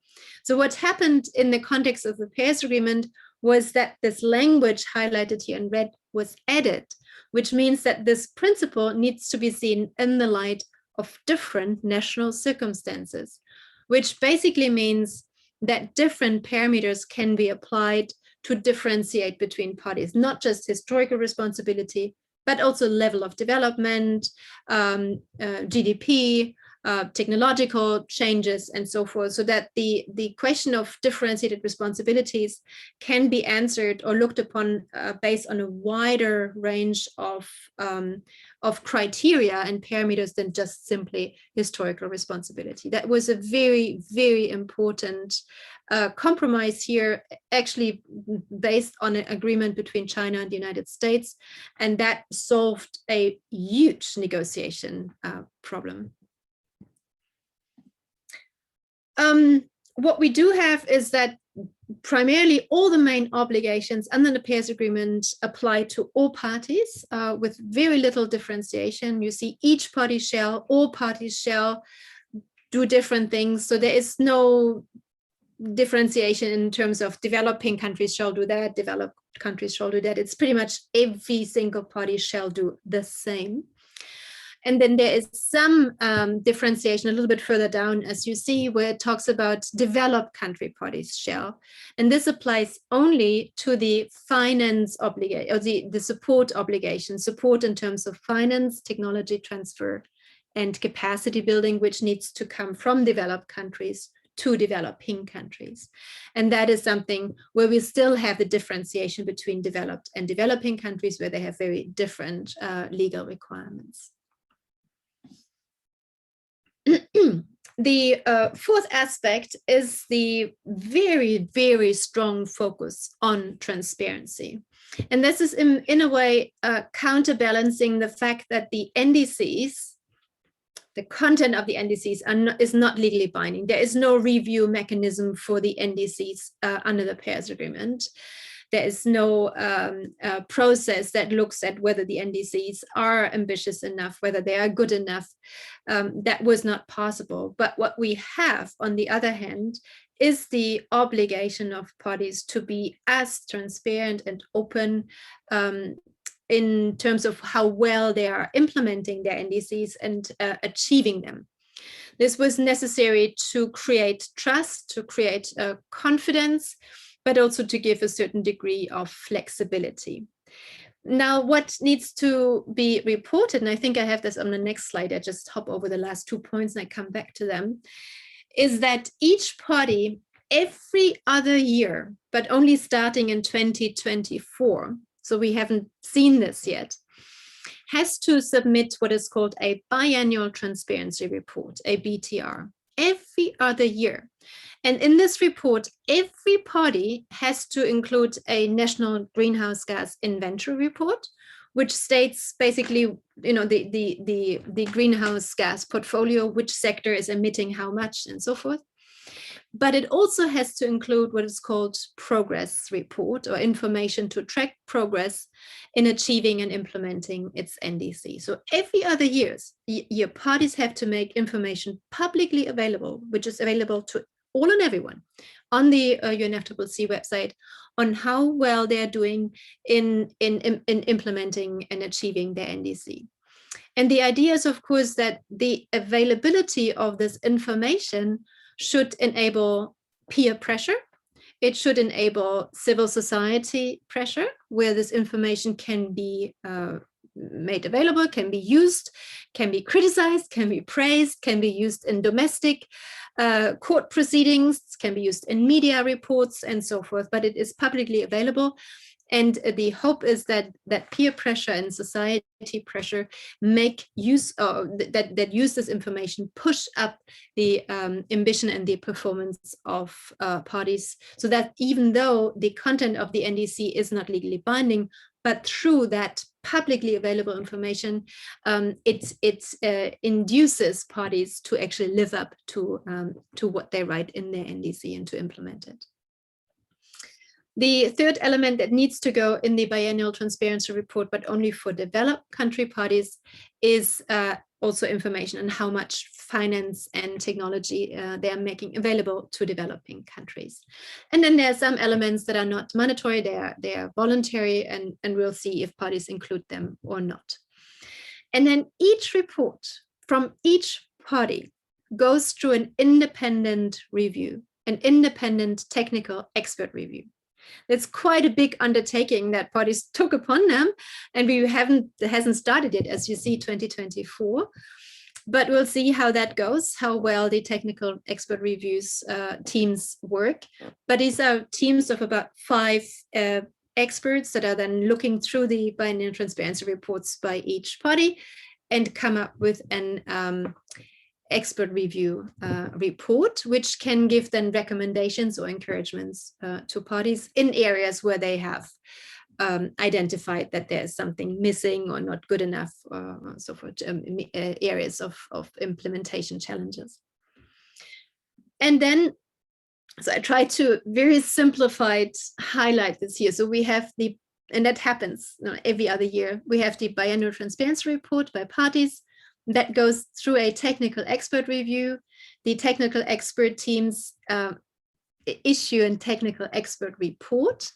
So what happened in the context of the Paris Agreement was that this language highlighted here in red was added, which means that this principle needs to be seen in the light of different national circumstances, which basically means that different parameters can be applied to differentiate between parties, not just historical responsibility, but also level of development, GDP, technological changes, and so forth, so that the question of differentiated responsibilities can be answered or looked upon based on a wider range of criteria and parameters than just simply historical responsibility. That was a very, very important compromise here, actually based on an agreement between China and the United States, and that solved a huge negotiation problem. What we do have is that primarily all the main obligations under the Paris Agreement apply to all parties with very little differentiation. You see, each party shall, all parties shall do different things. So there is no differentiation in terms of developing countries shall do that, developed countries shall do that. It's pretty much every single party shall do the same. And then there is some differentiation a little bit further down, as you see, where it talks about developed country parties shall. And this applies only to the finance obligation, or the support obligation, support in terms of finance, technology transfer, and capacity building, which needs to come from developed countries to developing countries. And that is something where we still have the differentiation between developed and developing countries, where they have very different legal requirements. The fourth aspect is the very, very strong focus on transparency. And this is in a way counterbalancing the fact that the NDCs, the content of the NDCs is not legally binding. There is no review mechanism for the NDCs under the Paris Agreement. There is no process that looks at whether the NDCs are ambitious enough, whether they are good enough. That was not possible. But what we have, on the other hand, is the obligation of parties to be as transparent and open in terms of how well they are implementing their NDCs and achieving them. This was necessary to create trust, to create confidence, but also to give a certain degree of flexibility. Now, what needs to be reported, and I think I have this on the next slide, I just hop over the last 2 points and I come back to them, is that each party every other year, but only starting in 2024, so we haven't seen this yet, has to submit what is called a biannual transparency report, a BTR, every other year. And in this report, every party has to include a national greenhouse gas inventory report, which states basically, you know, the greenhouse gas portfolio, which sector is emitting how much, and so forth. But it also has to include what is called progress report, or information to track progress in achieving and implementing its NDC. So every other year, your parties have to make information publicly available, which is available to all and everyone on the UNFCCC website, on how well they're doing in implementing and achieving their NDC. And the idea is, of course, that the availability of this information should enable peer pressure. It should enable civil society pressure, where this information can be made available, can be used, can be criticized, can be praised, can be used in domestic Court proceedings can be used in media reports and so forth, but it is publicly available. And the hope is that peer pressure and society pressure make use of that use this information, push up the ambition and the performance of parties, so that even though the content of the NDC is not legally binding, but through that publicly available information, it induces parties to actually live up to what they write in their NDC and to implement it. The third element that needs to go in the biennial transparency report, but only for developed country parties, is also information on how much finance and technology they are making available to developing countries. And then there are some elements that are not mandatory, they are voluntary, and we'll see if parties include them or not. And then each report from each party goes through an independent review, an independent technical expert review. It's quite a big undertaking that parties took upon them, and it hasn't started yet, as you see, 2024. But we'll see how that goes, how well the technical expert reviews teams work. But these are teams of about 5 experts that are then looking through the biennial transparency reports by each party and come up with an expert review report, which can give then recommendations or encouragements to parties in areas where they have identified that there's something missing or not good enough, so forth, areas of implementation challenges. And then, so I try to very simplified highlight this here. So we have and that happens every other year, we have the biennial transparency report by parties. That goes through a technical expert review. The technical expert teams issue a technical expert report,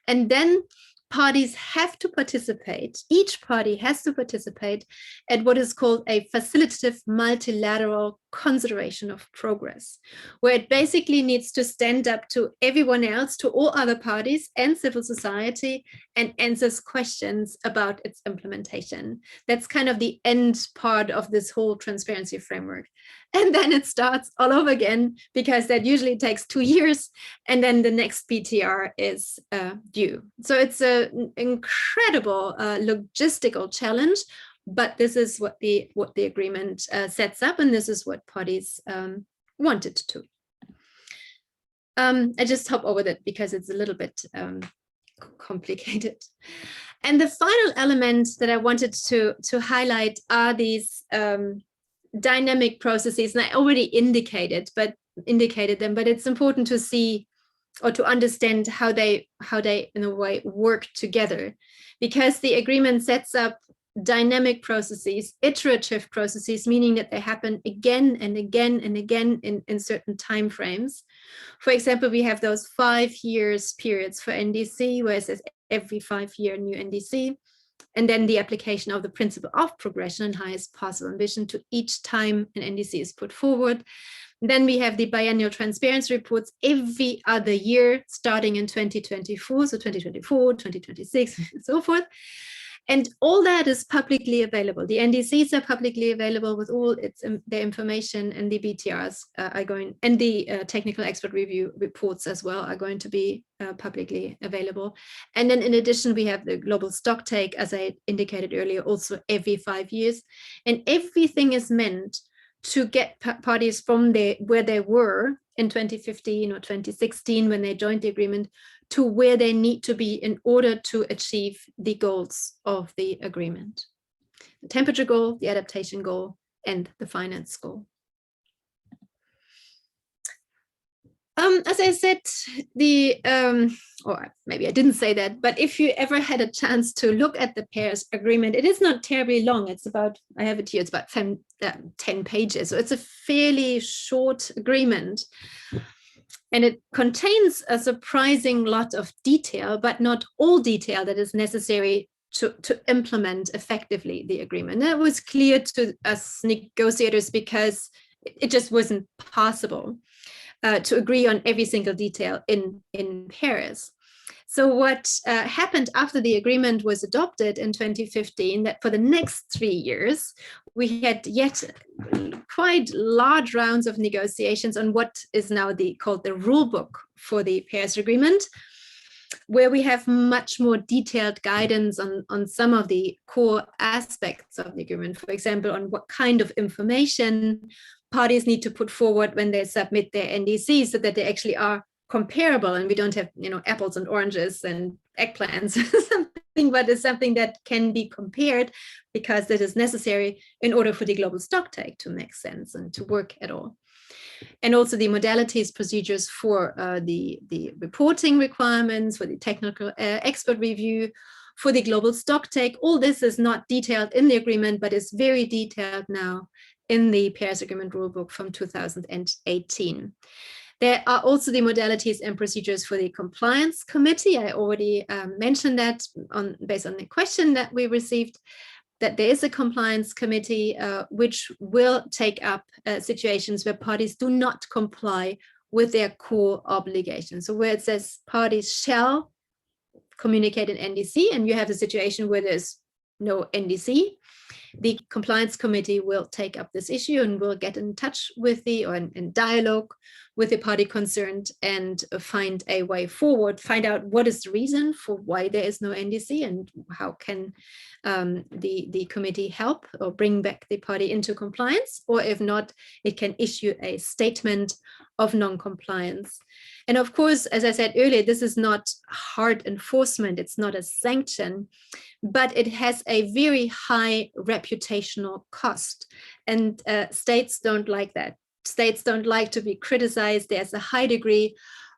and then parties have to participate. Each party has to participate at what is called a facilitative multilateral consideration of progress, where it basically needs to stand up to everyone else, to all other parties and civil society, and answers questions about its implementation. That's kind of the end part of this whole transparency framework. And then it starts all over again, because that usually takes 2 years, and then the next BTR is due. So it's an incredible logistical challenge, but this is what the agreement sets up, and this is what parties wanted to. I just hop over that because it's a little bit complicated. And the final element that I wanted to highlight are these dynamic processes, and I already indicated them, but it's important to see or to understand how they in a way work together, because the agreement sets up dynamic processes, iterative processes, meaning that they happen again and again and again in certain time frames. For example, we have those 5 years periods for NDC, where it says every 5 year new NDC. And then the application of the principle of progression and highest possible ambition to each time an NDC is put forward. Then we have the biennial transparency reports every other year, starting in 2024, so 2024, 2026, and so forth. And all that is publicly available. The NDCs are publicly available with all their information, and the BTRs are going, and the technical expert review reports as well are going to be publicly available. And then in addition, we have the global stock take, as I indicated earlier, also every 5 years. And everything is meant to get parties from where they were in 2015 or 2016 when they joined the agreement to where they need to be in order to achieve the goals of the agreement. The temperature goal, the adaptation goal, and the finance goal. As I said, or maybe I didn't say that, but if you ever had a chance to look at the Paris agreement, it is not terribly long. It's about, I have it here, it's about 10 pages. So it's a fairly short agreement. And it contains a surprising lot of detail, but not all detail that is necessary to implement effectively the agreement. That was clear to us negotiators because it just wasn't possible to agree on every single detail in Paris. So what happened after the agreement was adopted in 2015, that for the next 3 years, we had yet quite large rounds of negotiations on what is now called the rule book for the Paris Agreement, where we have much more detailed guidance on some of the core aspects of the agreement. For example, on what kind of information parties need to put forward when they submit their NDC, so that they actually are comparable and we don't have, apples and oranges and eggplants, something, but it's something that can be compared, because that is necessary in order for the global stocktake to make sense and to work at all. And also the modalities, procedures for the reporting requirements, for the technical expert review, for the global stocktake. All this is not detailed in the agreement, but is very detailed now in the Paris Agreement Rulebook from 2018. There are also the modalities and procedures for the compliance committee. I already mentioned that based on the question that we received, that there is a compliance committee which will take up situations where parties do not comply with their core obligations. So where it says parties shall communicate an NDC, and you have a situation where there's no NDC, the compliance committee will take up this issue and will get in touch with or in dialogue with the party concerned and find a way forward, find out what is the reason for why there is no NDC and how can the committee help or bring back the party into compliance, or if not, it can issue a statement of non-compliance. And of course, as I said earlier, this is not hard enforcement, it's not a sanction, but it has a very high reputational cost. And states don't like that. States don't like to be criticized. There's a high degree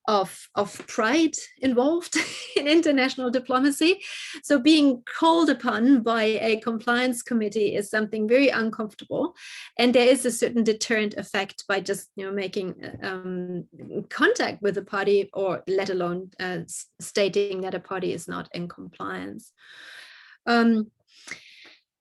of pride involved in international diplomacy. So being called upon by a compliance committee is something very uncomfortable. And there is a certain deterrent effect by just making contact with the party, or let alone stating that a party is not in compliance.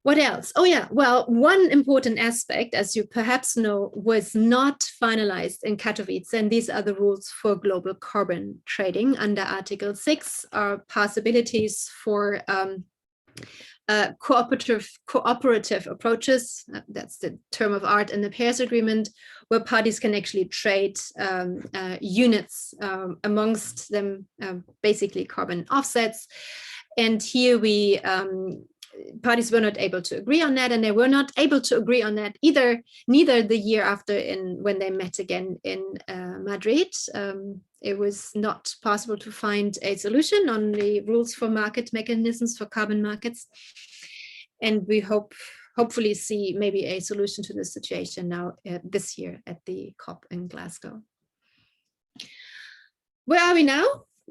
What else? Oh yeah, well, one important aspect, as you perhaps know, was not finalized in Katowice, and these are the rules for global carbon trading. Under Article 6 are possibilities for cooperative approaches. That's the term of art in the Paris Agreement, where parties can actually trade units amongst them, basically carbon offsets. And here parties were not able to agree on that, and they were not able to agree on that neither the year after when they met again in Madrid. It was not possible to find a solution on the rules for market mechanisms for carbon markets. And we hopefully see maybe a solution to this situation now this year at the COP in Glasgow. Where are we now?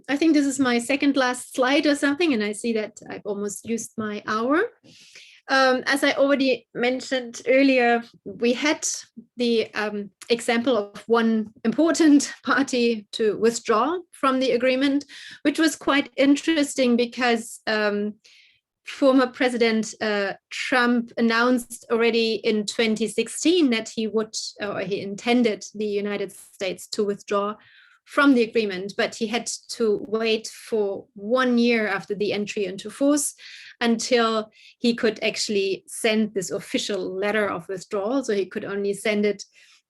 I think this is my second last slide or something, and I see that I've almost used my hour. As I already mentioned earlier, we had the example of one important party to withdraw from the agreement, which was quite interesting because former President Trump announced already in 2016 that he intended the United States to withdraw from the agreement, but he had to wait for 1 year after the entry into force until he could actually send this official letter of withdrawal. So he could only send it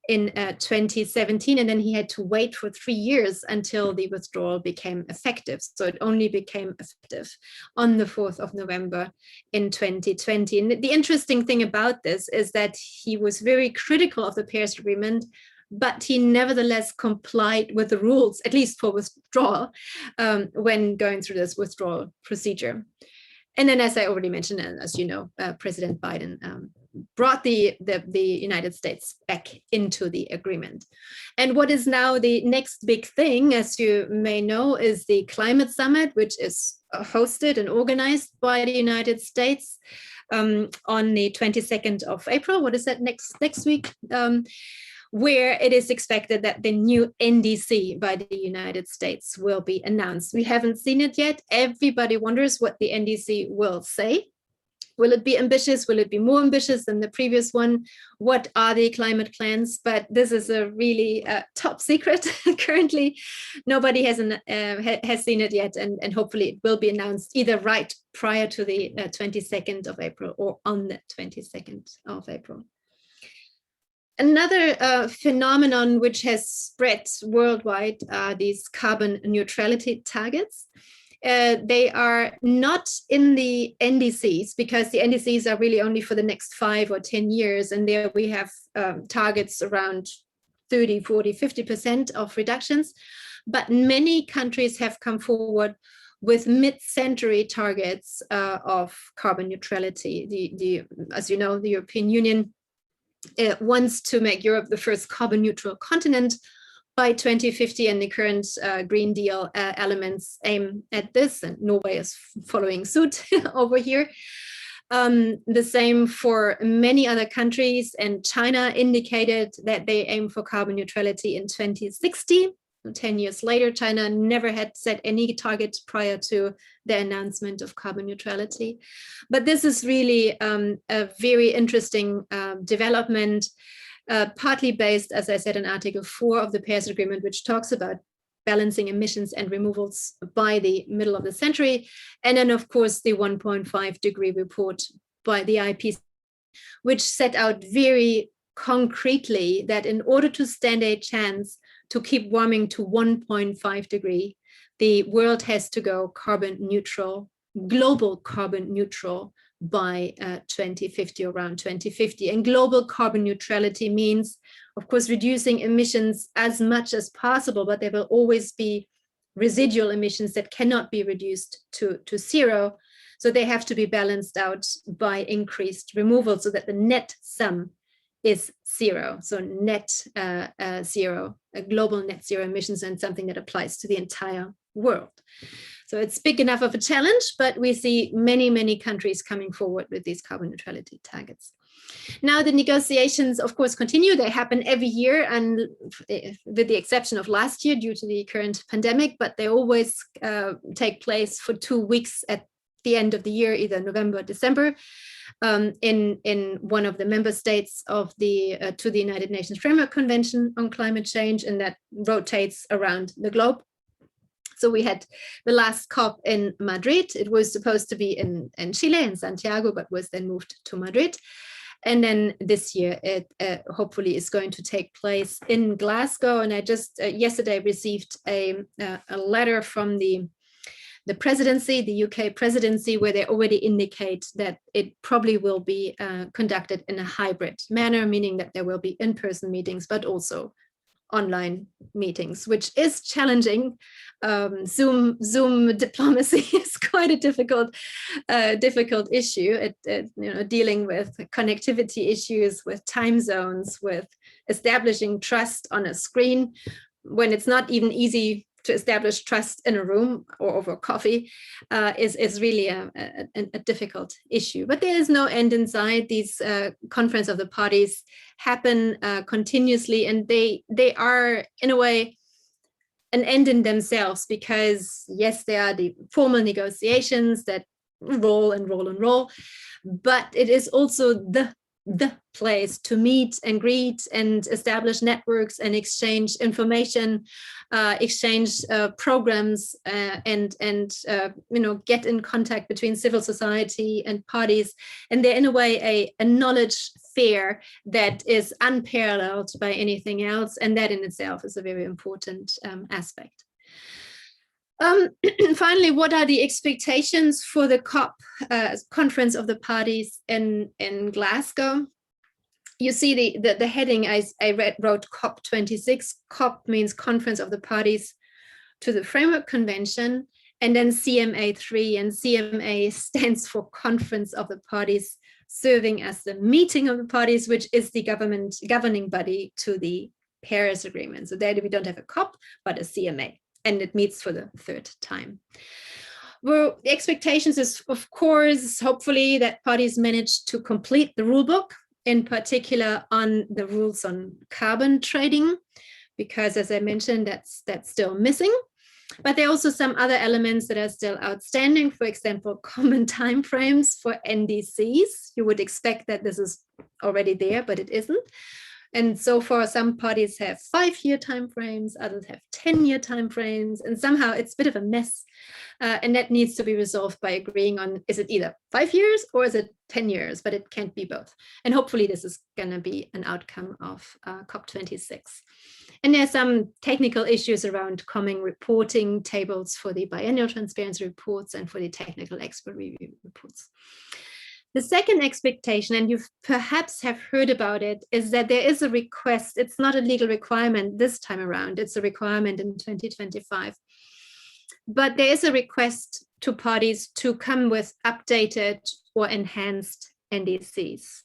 in 2017, and then he had to wait for 3 years until the withdrawal became effective. So it only became effective on the 4th of November in 2020. And the interesting thing about this is that he was very critical of the Paris Agreement, but he nevertheless complied with the rules, at least for withdrawal, when going through this withdrawal procedure. And then, as I already mentioned, and as you know, President Biden brought the United States back into the agreement. And what is now the next big thing, as you may know, is the climate summit, which is hosted and organized by the United States on the 22nd of April. What is that, next week? Where it is expected that the new NDC by the United States will be announced. We haven't seen it yet. Everybody wonders what the NDC will say. Will it be ambitious? Will it be more ambitious than the previous one? What are the climate plans? But this is a really top secret currently. Nobody has seen it yet, and hopefully it will be announced either right prior to the 22nd of April or on the 22nd of April. Another phenomenon which has spread worldwide are these carbon neutrality targets. They are not in the NDCs, because the NDCs are really only for the next 5 or 10 years. And there we have targets around 30, 40, 50% of reductions. But many countries have come forward with mid-century targets of carbon neutrality. As you know, the European Union wants to make Europe the first carbon neutral continent by 2050, and the current Green Deal elements aim at this, and Norway is following suit over here. The same for many other countries, and China indicated that they aim for carbon neutrality in 2060. 10 years later, China never had set any targets prior to the announcement of carbon neutrality. But this is really a very interesting development, partly based, as I said, in Article 4 of the Paris Agreement, which talks about balancing emissions and removals by the middle of the century. And then, of course, the 1.5 degree report by the IPCC, which set out very concretely that in order to stand a chance to keep warming to 1.5 degree, the world has to go carbon neutral, global carbon neutral by 2050, around 2050. And global carbon neutrality means, of course, reducing emissions as much as possible, but there will always be residual emissions that cannot be reduced to zero. So they have to be balanced out by increased removal so that the net sum is zero. So net zero, a global net zero emissions, and something that applies to the entire world. So it's big enough of a challenge, but we see many, many countries coming forward with these carbon neutrality targets. Now the negotiations, of course, continue. They happen every year, and with the exception of last year due to the current pandemic, but they always take place for 2 weeks at the end of the year, either November or December, in one of the member states of the to the United Nations Framework Convention on Climate Change, and that rotates around the globe. So we had the last COP in Madrid. It was supposed to be in Chile, in Santiago, but was then moved to Madrid. And then this year, it hopefully is going to take place in Glasgow. And I just yesterday received a letter from the presidency, the UK presidency, where they already indicate that it probably will be conducted in a hybrid manner, meaning that there will be in-person meetings, but also online meetings, which is challenging. Zoom diplomacy is quite a difficult issue. Dealing with connectivity issues, with time zones, with establishing trust on a screen, when it's not even easy to establish trust in a room or over coffee, is really a difficult issue. But there is no end in sight. These conference of the parties happen continuously, and they are, in a way, an end in themselves, because yes, there are the formal negotiations that roll and roll and roll, but it is also the place to meet and greet and establish networks and exchange information, exchange programs, and get in contact between civil society and parties. And they're in a way a knowledge fair that is unparalleled by anything else, and that in itself is a very important aspect. Finally, what are the expectations for the COP Conference of the Parties in Glasgow? You see the heading I wrote COP26. COP means Conference of the Parties to the Framework Convention, and then CMA3, and CMA stands for Conference of the Parties, serving as the meeting of the parties, which is the governing body to the Paris Agreement. So there we don't have a COP, but a CMA. And it meets for the 3rd time. Well, the expectations is, of course, hopefully that parties manage to complete the rule book, in particular on the rules on carbon trading, because as I mentioned, that's still missing. But there are also some other elements that are still outstanding. For example, common timeframes for NDCs. You would expect that this is already there, but it isn't. And so far, some parties have 5-year timeframes, others have 10-year timeframes, and somehow it's a bit of a mess. And that needs to be resolved by agreeing on, is it either 5 years or is it 10 years, but it can't be both. And hopefully this is going to be an outcome of COP26. And there's some technical issues around common reporting tables for the biennial transparency reports and for the technical expert review reports. The second expectation, and you perhaps have heard about it, is that there is a request. It's not a legal requirement this time around. It's a requirement in 2025. But there is a request to parties to come with updated or enhanced NDCs,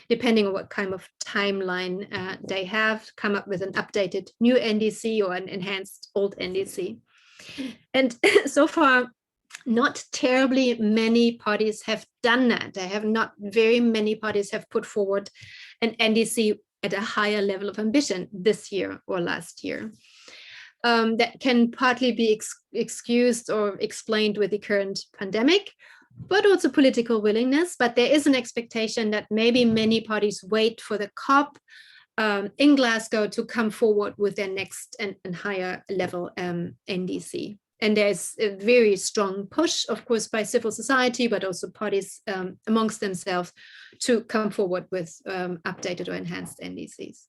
depending on what kind of timeline they have, come up with an updated new NDC or an enhanced old NDC. And so far, not terribly many parties have done that. Not very many parties have put forward an NDC at a higher level of ambition this year or last year. That can partly be excused or explained with the current pandemic, but also political willingness. But there is an expectation that maybe many parties wait for the COP in Glasgow to come forward with their next and higher level NDC. And there's a very strong push, of course, by civil society, but also parties amongst themselves to come forward with updated or enhanced NDCs.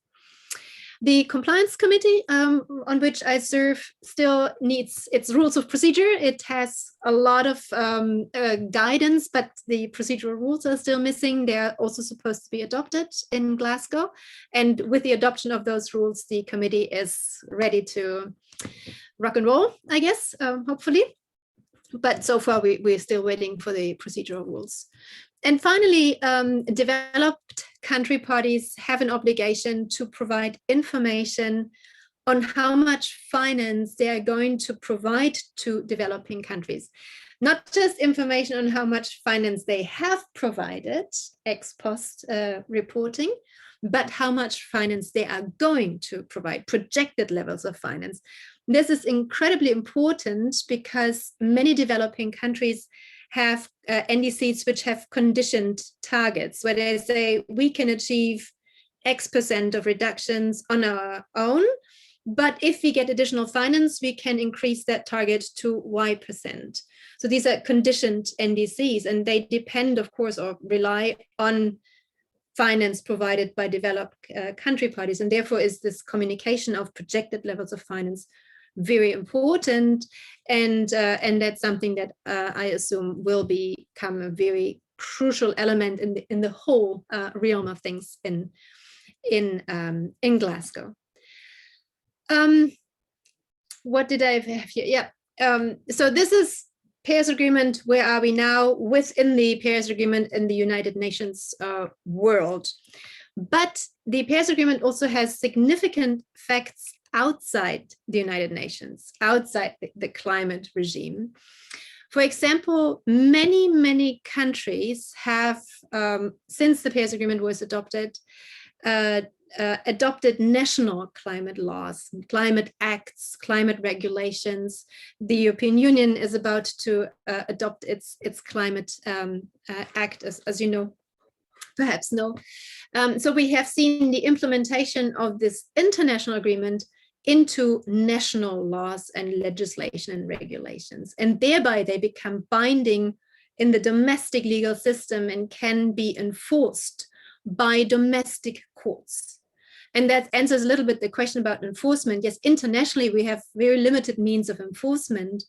The compliance committee on which I serve still needs its rules of procedure. It has a lot of guidance, but the procedural rules are still missing. They're also supposed to be adopted in Glasgow. And with the adoption of those rules, the committee is ready to rock and roll, I guess, hopefully. But so far, we're still waiting for the procedural rules. And finally, developed country parties have an obligation to provide information on how much finance they are going to provide to developing countries. Not just information on how much finance they have provided, ex post reporting, but how much finance they are going to provide, projected levels of finance. This is incredibly important because many developing countries have NDCs which have conditioned targets, where they say we can achieve X% of reductions on our own, but if we get additional finance, we can increase that target to Y%. So these are conditioned NDCs, and they depend, of course, or rely on finance provided by developed country parties, and therefore is this communication of projected levels of finance very important, and that's something that I assume will become a very crucial element in the whole realm of things in Glasgow. What did I have here? Yeah. So this is Paris Agreement. Where are we now within the Paris Agreement in the United Nations world? But the Paris Agreement also has significant facts outside the United Nations, outside the climate regime. For example, many countries have, since the Paris Agreement was adopted, adopted national climate laws, climate acts, climate regulations. The European Union is about to adopt its climate act, as you know, perhaps know. So we have seen the implementation of this international agreement into national laws and legislation and regulations. And thereby they become binding in the domestic legal system and can be enforced by domestic courts. And that answers a little bit the question about enforcement. Yes, internationally, we have very limited means of enforcement,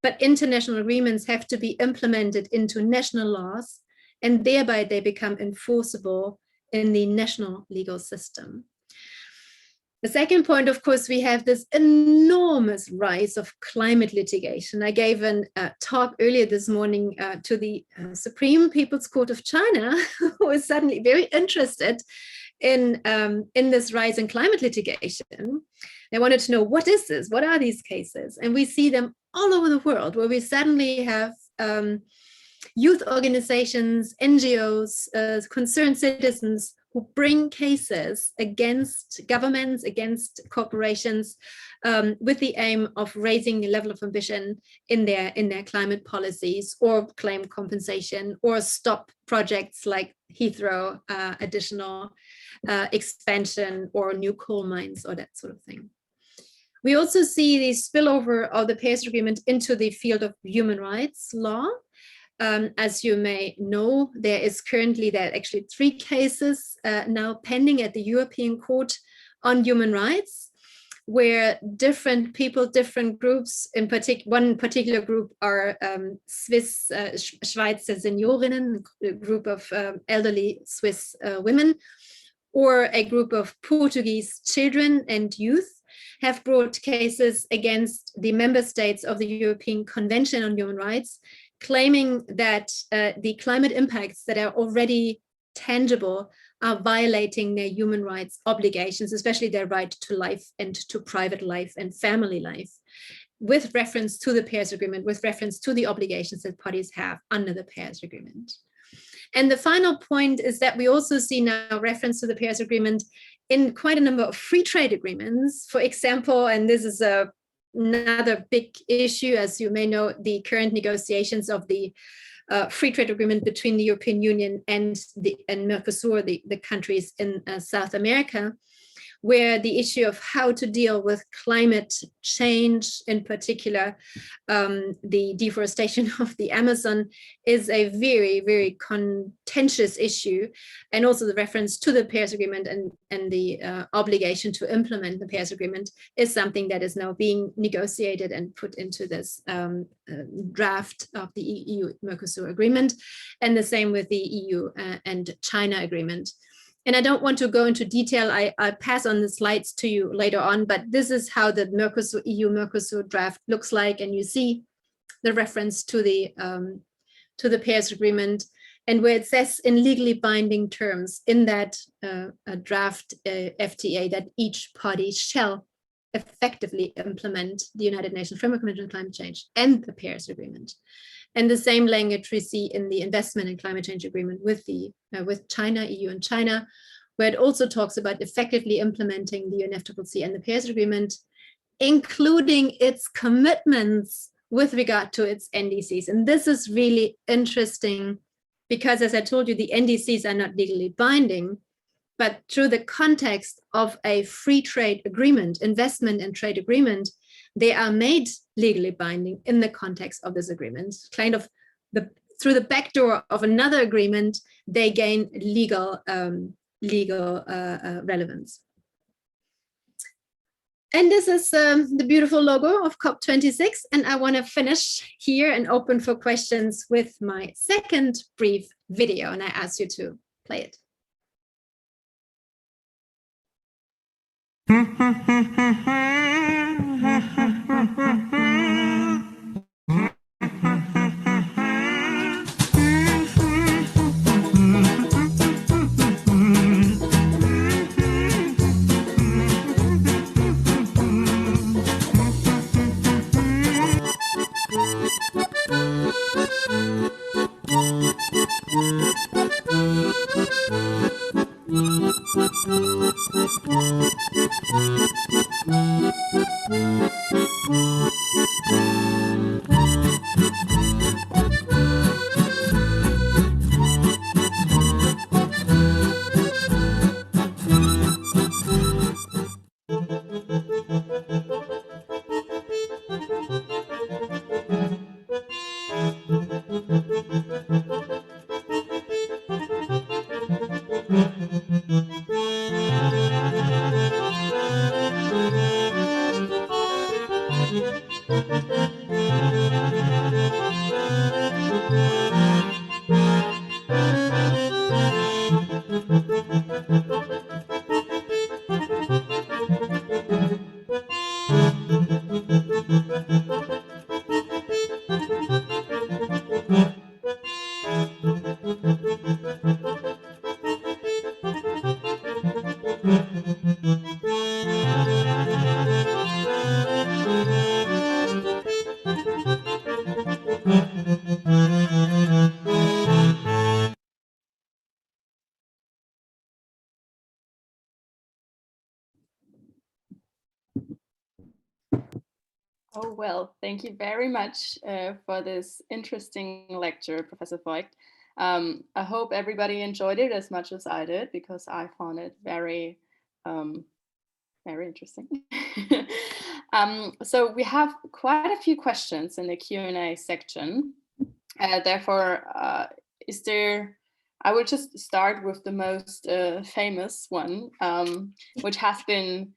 but international agreements have to be implemented into national laws, and thereby they become enforceable in the national legal system. The second point, of course, we have this enormous rise of climate litigation. I gave a talk earlier this morning to the Supreme People's Court of China, who was suddenly very interested in this rise in climate litigation. They wanted to know, what is this? What are these cases? And we see them all over the world, where we suddenly have youth organizations, NGOs, concerned citizens who who bring cases against governments, against corporations, with the aim of raising the level of ambition in their climate policies, or claim compensation, or stop projects like Heathrow, additional expansion, or new coal mines, or that sort of thing. We also see the spillover of the Paris Agreement into the field of human rights law. As you may know, there are actually 3 cases now pending at the European Court on human rights, where different people, different groups, one particular group are Swiss Schweizer Seniorinnen, a group of elderly Swiss women, or a group of Portuguese children and youth, have brought cases against the member states of the European Convention on Human Rights, claiming that the climate impacts that are already tangible are violating their human rights obligations, especially their right to life and to private life and family life, with reference to the Paris Agreement, with reference to the obligations that parties have under the Paris Agreement. And the final point is that we also see now reference to the Paris Agreement in quite a number of free trade agreements. For example, and this is another big issue, as you may know, the current negotiations of the free trade agreement between the European Union and Mercosur, the countries in South America, where the issue of how to deal with climate change, in particular, the deforestation of the Amazon, is a very, very contentious issue. And also the reference to the Paris Agreement and the obligation to implement the Paris Agreement is something that is now being negotiated and put into this draft of the EU-Mercosur agreement, and the same with the EU and China agreement. And I don't want to go into detail. I'll pass on the slides to you later on, but this is how the EU-Mercosur draft looks like. And you see the reference to the Paris Agreement, and where it says in legally binding terms in that draft FTA that each party shall effectively implement the United Nations Framework Convention on Climate Change and the Paris Agreement. And the same language we see in the Investment and Climate Change Agreement with China, EU and China, where it also talks about effectively implementing the UNFCCC and the Paris Agreement, including its commitments with regard to its NDCs. And this is really interesting because, as I told you, the NDCs are not legally binding, but through the context of a free trade agreement, investment and trade agreement, they are made legally binding in the context of this agreement. Kind of through the back door of another agreement, they gain legal relevance. And this is the beautiful logo of COP26. And I want to finish here and open for questions with my second brief video. And I ask you to play it. Oh, well, thank you very much for this interesting lecture, Professor Voigt. I hope everybody enjoyed it as much as I did, because I found it very, very interesting. So we have quite a few questions in the Q&A section. Therefore, I will just start with the most famous one, which has been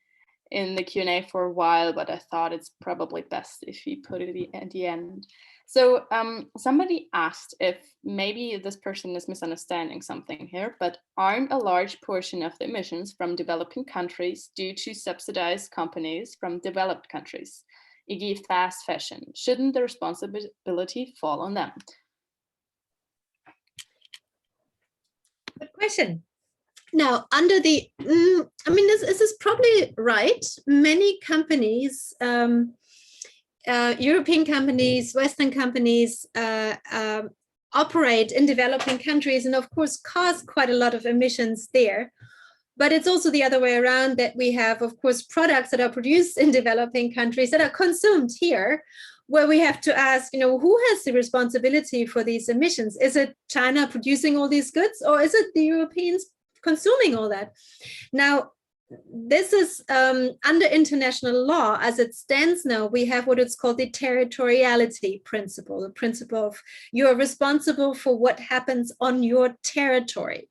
in the Q&A for a while, but I thought it's probably best if we put it at the end. So somebody asked if maybe this person is misunderstanding something here, but aren't a large portion of the emissions from developing countries due to subsidized companies from developed countries, e.g. fast fashion? Shouldn't the responsibility fall on them? Good question. Now, under the, I mean, this is probably right. Many companies, European companies, Western companies operate in developing countries and of course cause quite a lot of emissions there. But it's also the other way around, that we have, of course, products that are produced in developing countries that are consumed here, where we have to ask, who has the responsibility for these emissions? Is it China producing all these goods, or is it the Europeans consuming all that? Now, this is under international law, as it stands now, we have what is called the territoriality principle, the principle of you are responsible for what happens on your territory,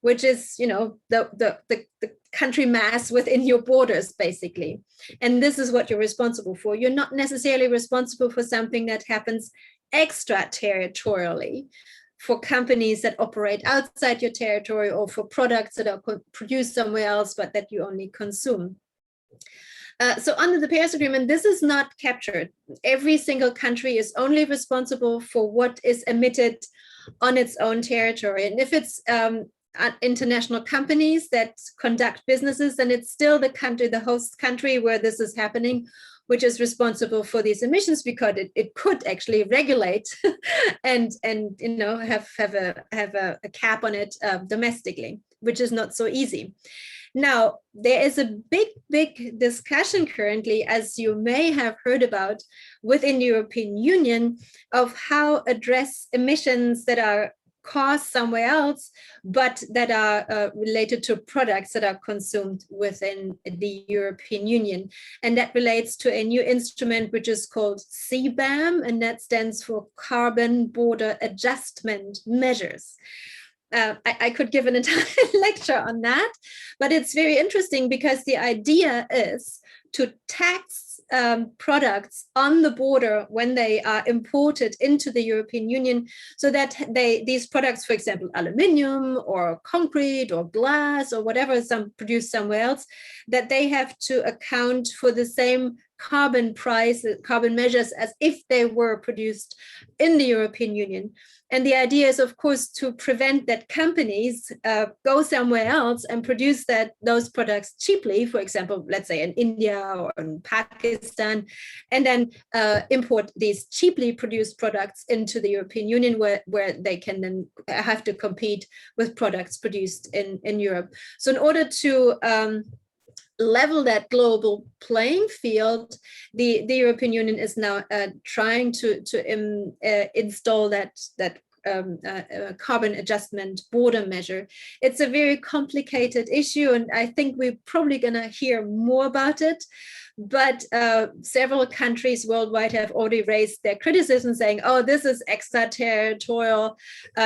which is, the country mass within your borders, basically. And this is what you're responsible for. You're not necessarily responsible for something that happens extraterritorially, for companies that operate outside your territory, or for products that are produced somewhere else, but that you only consume. So under the Paris Agreement, this is not captured. Every single country is only responsible for what is emitted on its own territory. And if it's international companies that conduct businesses, then it's still the country, the host country where this is happening, which is responsible for these emissions, because it could actually regulate and have a cap on it domestically, which is not so easy. Now, there is a big discussion currently, as you may have heard about, within the European Union, of how address emissions that are caused somewhere else, but that are related to products that are consumed within the European Union. And that relates to a new instrument which is called CBAM, and that stands for Carbon Border Adjustment Measures. I could give an entire lecture on that, but it's very interesting because the idea is to tax products on the border when they are imported into the European Union, so that these products, for example, aluminium or concrete or glass or whatever, produced somewhere else, that they have to account for the same carbon measures as if they were produced in the European Union. And the idea is, of course, to prevent that companies go somewhere else and produce those products cheaply, for example, let's say in India or in Pakistan, and then import these cheaply produced products into the European Union, where they can then have to compete with products produced in Europe. So in order to level that global playing field, the European Union is now trying to install that carbon adjustment border measure. It's a very complicated issue, and I think we're probably going to hear more about it. But several countries worldwide have already raised their criticism, saying, oh, this is extraterritorial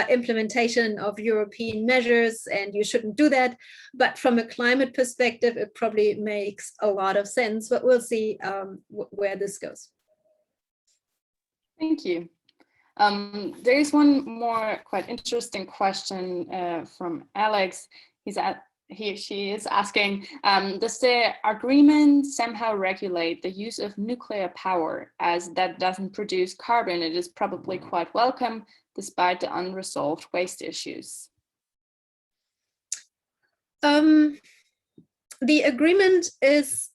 implementation of European measures, and you shouldn't do that. But from a climate perspective, it probably makes a lot of sense, but we'll see where this goes. Thank you. There is one more quite interesting question from Alex. She is asking, does the agreement somehow regulate the use of nuclear power, as that doesn't produce carbon? It is probably quite welcome despite the unresolved waste issues. The agreement is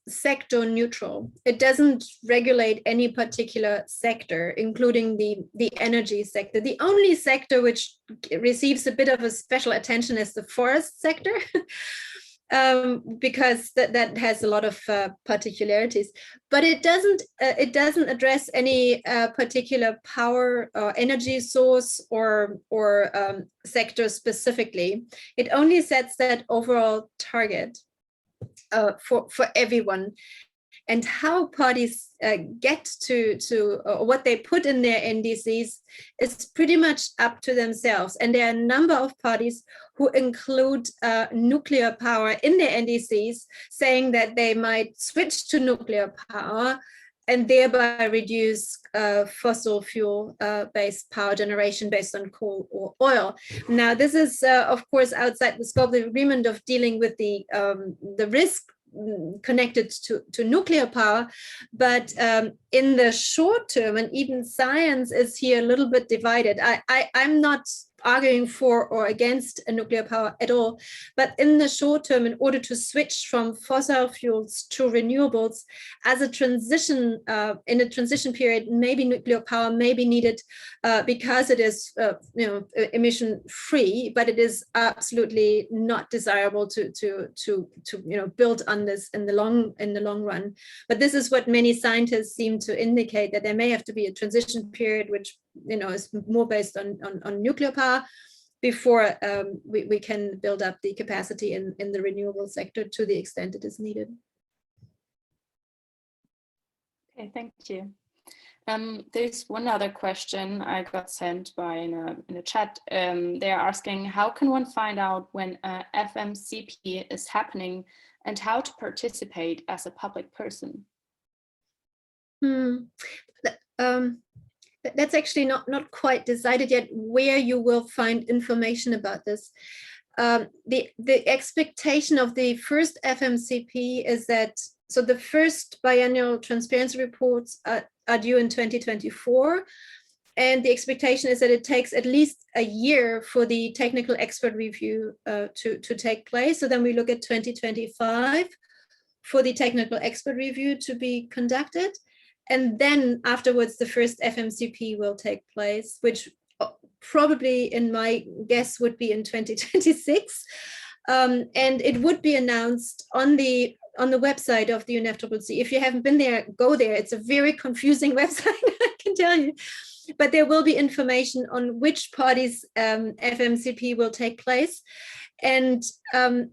sector neutral. It doesn't regulate any particular sector, including the energy sector. The only sector which receives a bit of a special attention is the forest sector. because that has a lot of particularities, but it doesn't address any particular power or energy source or sector specifically. It only sets that overall target for everyone. And how parties get to what they put in their NDCs is pretty much up to themselves. And there are a number of parties who include nuclear power in their NDCs, saying that they might switch to nuclear power and thereby reduce fossil fuel based power generation based on coal or oil. Now, this is, of course, outside the scope of the agreement of dealing with the risk connected to nuclear power, but in the short term, and even science is here a little bit divided. I'm not arguing for or against a nuclear power at all, but in the short term, in order to switch from fossil fuels to renewables as a transition, in a transition period, maybe nuclear power may be needed because it is emission free, but it is absolutely not desirable to build on this in the long run. But this is what many scientists seem to indicate, that there may have to be a transition period which is more based on nuclear power before we can build up the capacity in the renewable sector to the extent it is needed. Okay, thank you. There's one other question I got sent by in a chat. They're asking, how can one find out when FMCP is happening and how to participate as a public person? That's actually not quite decided yet where you will find information about this. The expectation of the first FMCP is that, so the first biannual transparency reports are due in 2024. And the expectation is that it takes at least a year for the technical expert review to take place. So then we look at 2025 for the technical expert review to be conducted. And then afterwards, the first FMCP will take place, which probably, in my guess, would be in 2026. And it would be announced on the website of the UNFCCC. If you haven't been there, go there. It's a very confusing website, I can tell you. But there will be information on which parties FMCP will take place. And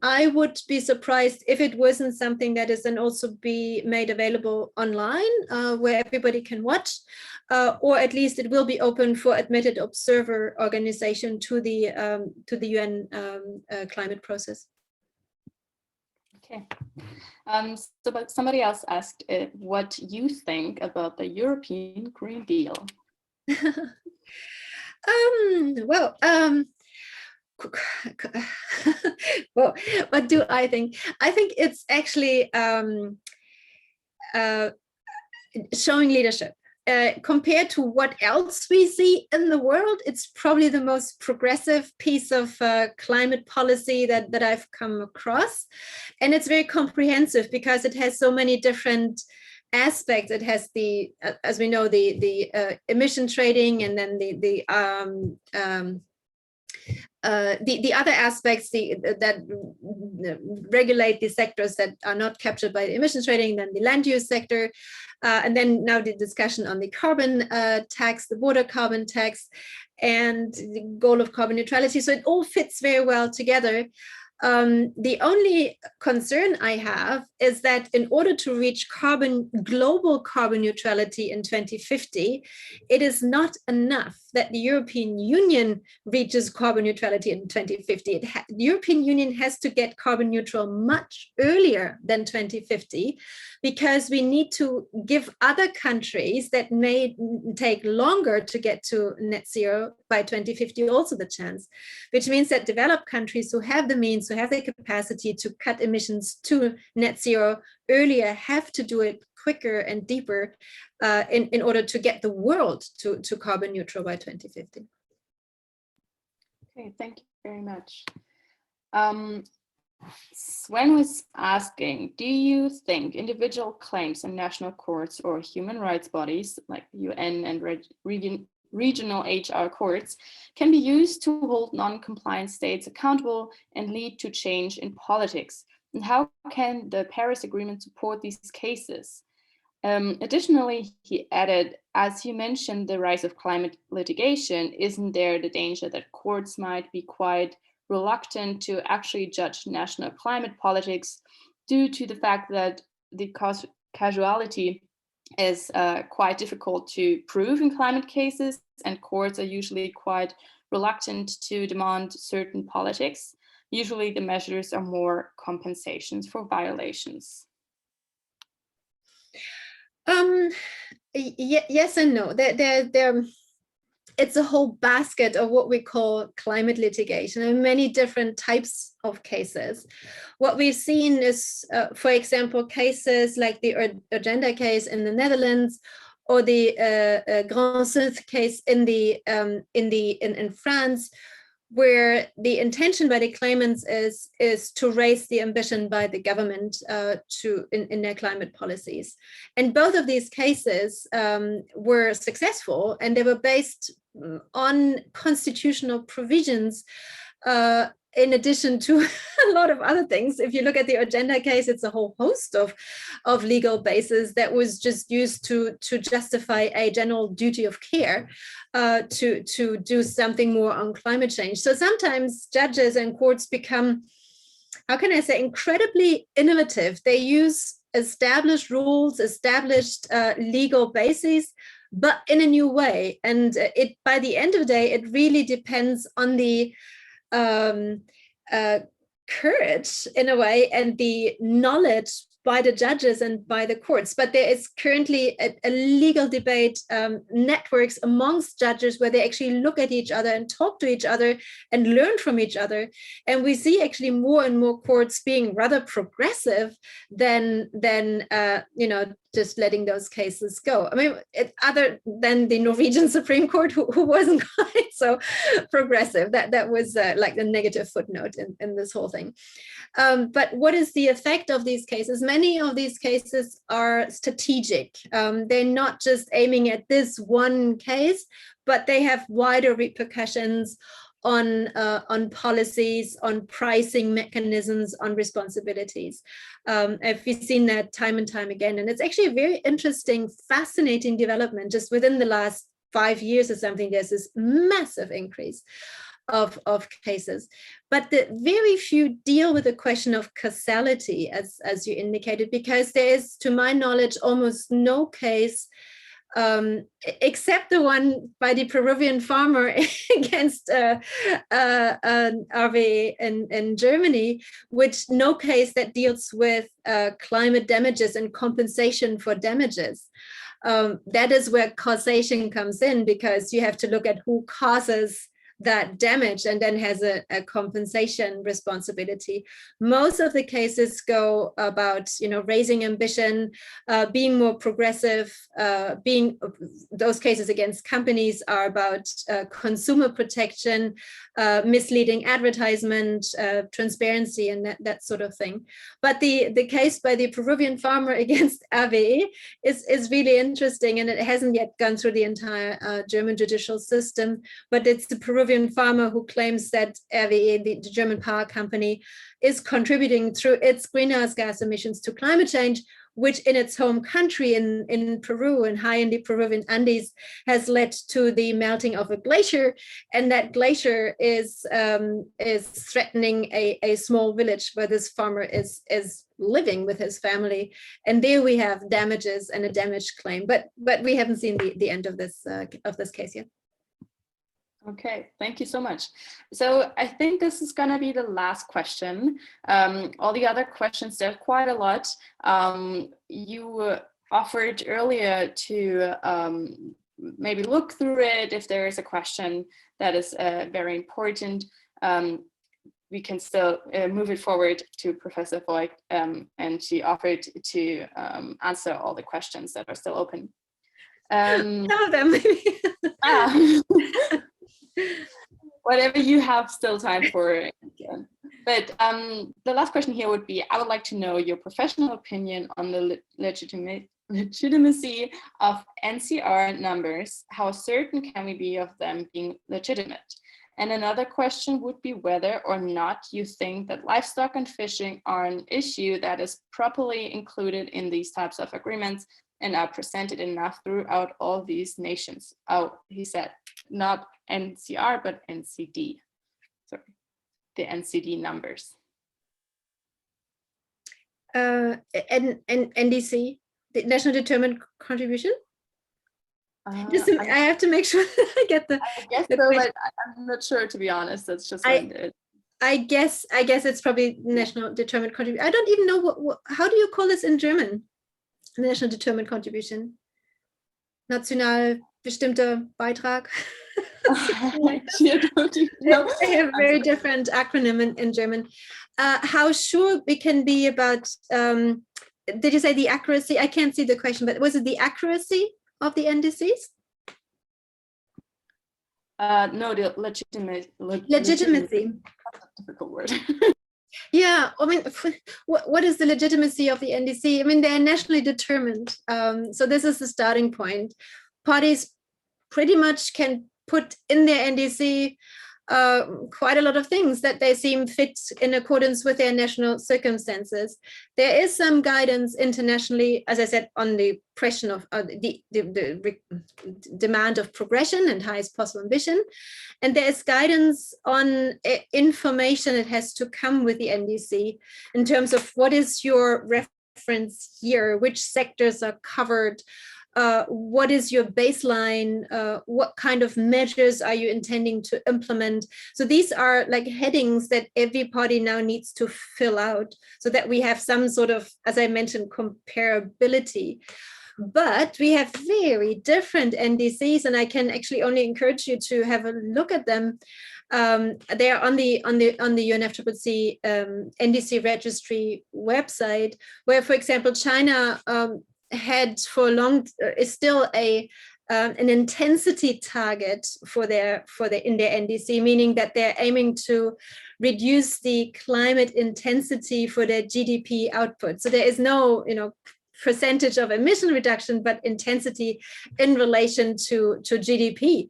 I would be surprised if it wasn't something that is then also be made available online where everybody can watch, or at least it will be open for admitted observer organization to the UN climate process. Okay. But somebody else asked what you think about the European Green Deal. Well, what do I think? I think it's actually showing leadership. Compared to what else we see in the world, it's probably the most progressive piece of climate policy that I've come across. And it's very comprehensive because it has so many different aspects. It has the, as we know, the emission trading, and then the other aspects that regulate the sectors that are not captured by the emissions trading, then the land use sector, and then now the discussion on the carbon tax, the border carbon tax, and the goal of carbon neutrality. So it all fits very well together. The only concern I have is that in order to reach global carbon neutrality in 2050, it is not enough that the European Union reaches carbon neutrality in 2050. The European Union has to get carbon neutral much earlier than 2050, because we need to give other countries that may take longer to get to net zero by 2050 also the chance, which means that developed countries who have the means, who have the capacity to cut emissions to net zero earlier, have to do it quicker and deeper in order to get the world to carbon neutral by 2050. Okay, thank you very much. Sven was asking, do you think individual claims in national courts or human rights bodies like UN and regional HR courts can be used to hold non-compliant states accountable and lead to change in politics? And how can the Paris Agreement support these cases? Additionally, he added, as you mentioned, the rise of climate litigation, isn't there the danger that courts might be quite reluctant to actually judge national climate politics due to the fact that the causality is quite difficult to prove in climate cases, and courts are usually quite reluctant to demand certain politics. Usually the measures are more compensations for violations. Yes and no. It's a whole basket of what we call climate litigation and many different types of cases. What we've seen is, for example, cases like the agenda case in the Netherlands, or the Grand Sud case in France, where the intention by the claimants is to raise the ambition by the government in their climate policies. And both of these cases were successful, and they were based on constitutional provisions in addition to a lot of other things. If you look at the agenda case, it's a whole host of legal bases that was just used to justify a general duty of care to do something more on climate change. So sometimes judges and courts become, how can I say, incredibly innovative. They use established rules, established legal bases, but in a new way. And by the end of the day, it really depends on the courage in a way and the knowledge by the judges and by the courts. But there is currently a legal debate, networks amongst judges where they actually look at each other and talk to each other and learn from each other. And we see actually more and more courts being rather progressive than just letting those cases go. I mean, other than the Norwegian Supreme Court, who wasn't quite so progressive. That was like a negative footnote in this whole thing. But what is the effect of these cases? Many of these cases are strategic. They're not just aiming at this one case, but they have wider repercussions on policies, on pricing mechanisms, on responsibilities. We've seen that time and time again. And it's actually a very interesting, fascinating development. Just within the last 5 years or something, there's this massive increase of cases. But the very few deal with the question of causality, as you indicated, because there is, to my knowledge, almost no case except the one by the Peruvian farmer against RWE in Germany, which no case that deals with climate damages and compensation for damages. That is where causation comes in, because you have to look at who causes that damage and then has a compensation responsibility. Most of the cases go about, raising ambition, being more progressive, those cases against companies are about consumer protection, misleading advertisement, transparency, and that sort of thing. But the case by the Peruvian farmer against RWE is really interesting, and it hasn't yet gone through the entire German judicial system, but it's the Peruvian farmer who claims that RWE, the German power company, is contributing through its greenhouse gas emissions to climate change, which in its home country in Peru and high in the Peruvian Andes has led to the melting of a glacier. And that glacier is threatening a small village where this farmer is living with his family. And there we have damages and a damage claim. But we haven't seen the end of this case yet. Okay, thank you so much. So I think this is going to be the last question. All the other questions, there's quite a lot. You offered earlier to maybe look through it if there is a question that is very important. We can still move it forward to Professor Voigt, and she offered to answer all the questions that are still open. Some of them. Whatever you have still time for. But the last question here would be, I would like to know your professional opinion on the legitimacy of NCR numbers. How certain can we be of them being legitimate? And another question would be whether or not you think that livestock and fishing are an issue that is properly included in these types of agreements and are presented enough throughout all these nations. Oh, he said, not NCR, but NCD. Sorry, the NCD numbers. And NDC, the National Determined Contribution? I have to make sure that I get the. I guess so, but I'm not sure, to be honest. That's just what I guess it's probably National Determined Contribution. I don't even know how do you call this in German? National Determined Contribution. National bestimmter Beitrag. I don't even know. They have a very different acronym in German. How sure we can be about, did you say the accuracy? I can't see the question, but was it the accuracy of the NDCs? No, the legitimacy. Legitimacy. That's a difficult word. Yeah, I mean, what is the legitimacy of the NDC? I mean, they're nationally determined. So this is the starting point. Parties pretty much can put in their NDC quite a lot of things that they seem fit in accordance with their national circumstances. There is some guidance internationally, as I said, on the question of the demand of progression and highest possible ambition. And there is guidance on information that has to come with the NDC in terms of what is your reference year, which sectors are covered, what is your baseline, what kind of measures are you intending to implement. So these are like headings that every party now needs to fill out so that we have some sort of, as I mentioned, comparability. But we have very different NDCs, and I can actually only encourage you to have a look at them. They are on the UNFCCC NDC registry website, where, for example, China had for long is still an intensity target for their in their NDC, meaning that they're aiming to reduce the climate intensity for their GDP output. So there is no percentage of emission reduction, but intensity in relation to GDP,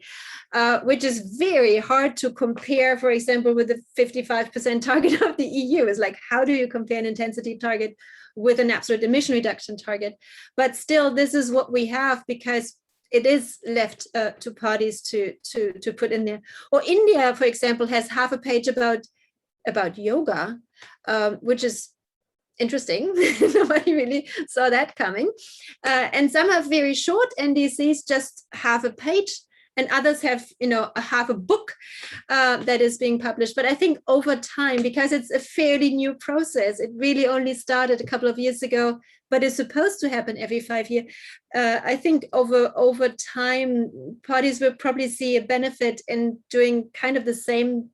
which is very hard to compare, for example, with the 55% target of the EU. Is like, how do you compare an intensity target with an absolute emission reduction target? But still, this is what we have because it is left to parties to put in there. Or India, for example, has half a page about yoga, which is interesting. Nobody really saw that coming. And some have very short NDCs, just half a page, and others have, a half a book that is being published. But I think over time, because it's a fairly new process, it really only started a couple of years ago, but it's supposed to happen every 5 years. I think over time, parties will probably see a benefit in doing kind of the same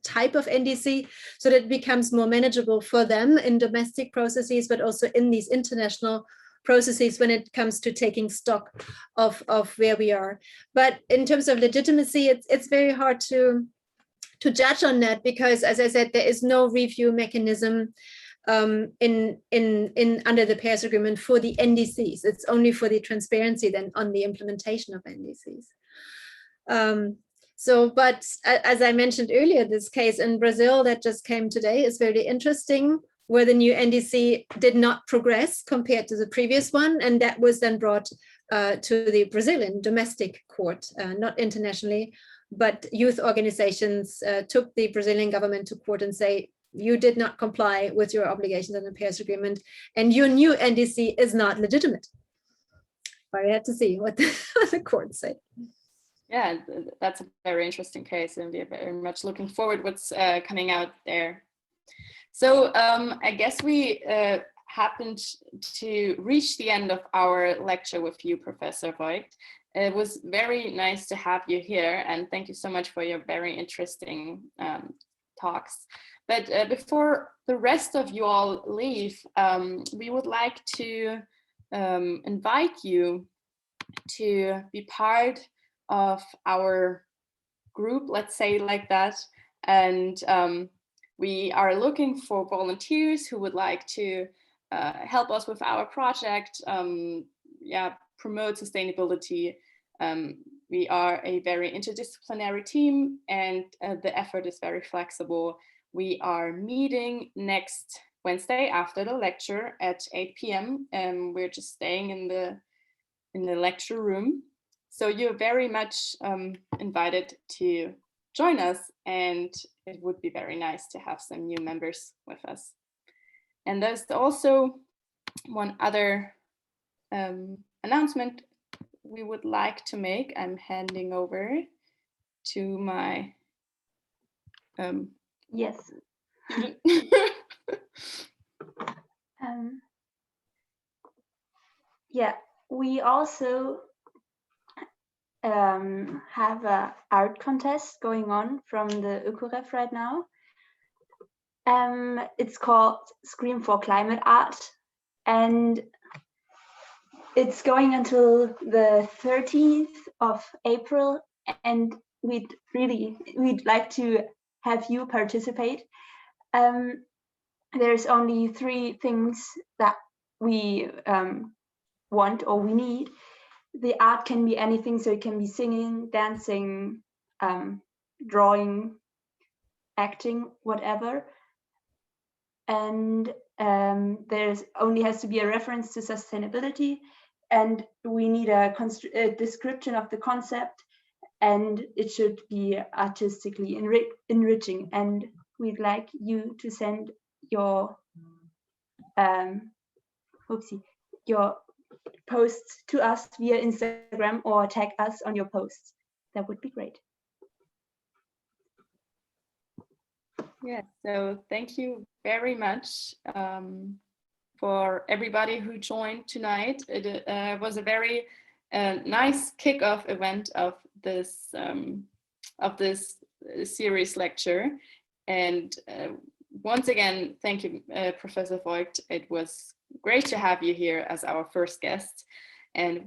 type of NDC so that it becomes more manageable for them in domestic processes, but also in these international processes when it comes to taking stock of where we are. But in terms of legitimacy, it's very hard to judge on that because, as I said, there is no review mechanism in under the Paris Agreement for the NDCs. It's only for the transparency then on the implementation of NDCs. But as I mentioned earlier, this case in Brazil that just came today is very interesting, where the new NDC did not progress compared to the previous one. And that was then brought to the Brazilian domestic court, not internationally, but youth organizations took the Brazilian government to court and say, you did not comply with your obligations under the Paris Agreement, and your new NDC is not legitimate. But we had to see what the court said. Yeah, that's a very interesting case, and we're very much looking forward what's coming out there. So I guess we happened to reach the end of our lecture with you, Professor Voigt. It was very nice to have you here, and thank you so much for your very interesting talks. But before the rest of you all leave, we would like to invite you to be part of our group, let's say like that. And we are looking for volunteers who would like to help us with our project, promote sustainability, We are a very interdisciplinary team, and the effort is very flexible. We are meeting next Wednesday after the lecture at 8 p.m. and we're just staying in the lecture room. So you're very much invited to join us, and it would be very nice to have some new members with us. And there's also one other announcement we would like to make. I'm handing over to my yes. Yeah, we also have an art contest going on from the ÖkoRef right now. It's called Scream for Climate Art, and it's going until the 13th of April, and we'd like to have you participate. There's only 3 things that we want or we need. The art can be anything, so it can be singing, dancing, drawing, acting, whatever. And there's only has to be a reference to sustainability, and we need a description of the concept, and it should be artistically enriching. And we'd like you to send your your posts to us via Instagram or tag us on your posts. That would be great. Yeah, so thank you very much for everybody who joined tonight. It was a very nice kickoff event of this series lecture. And once again, thank you, Professor Voigt. It was great to have you here as our first guest. And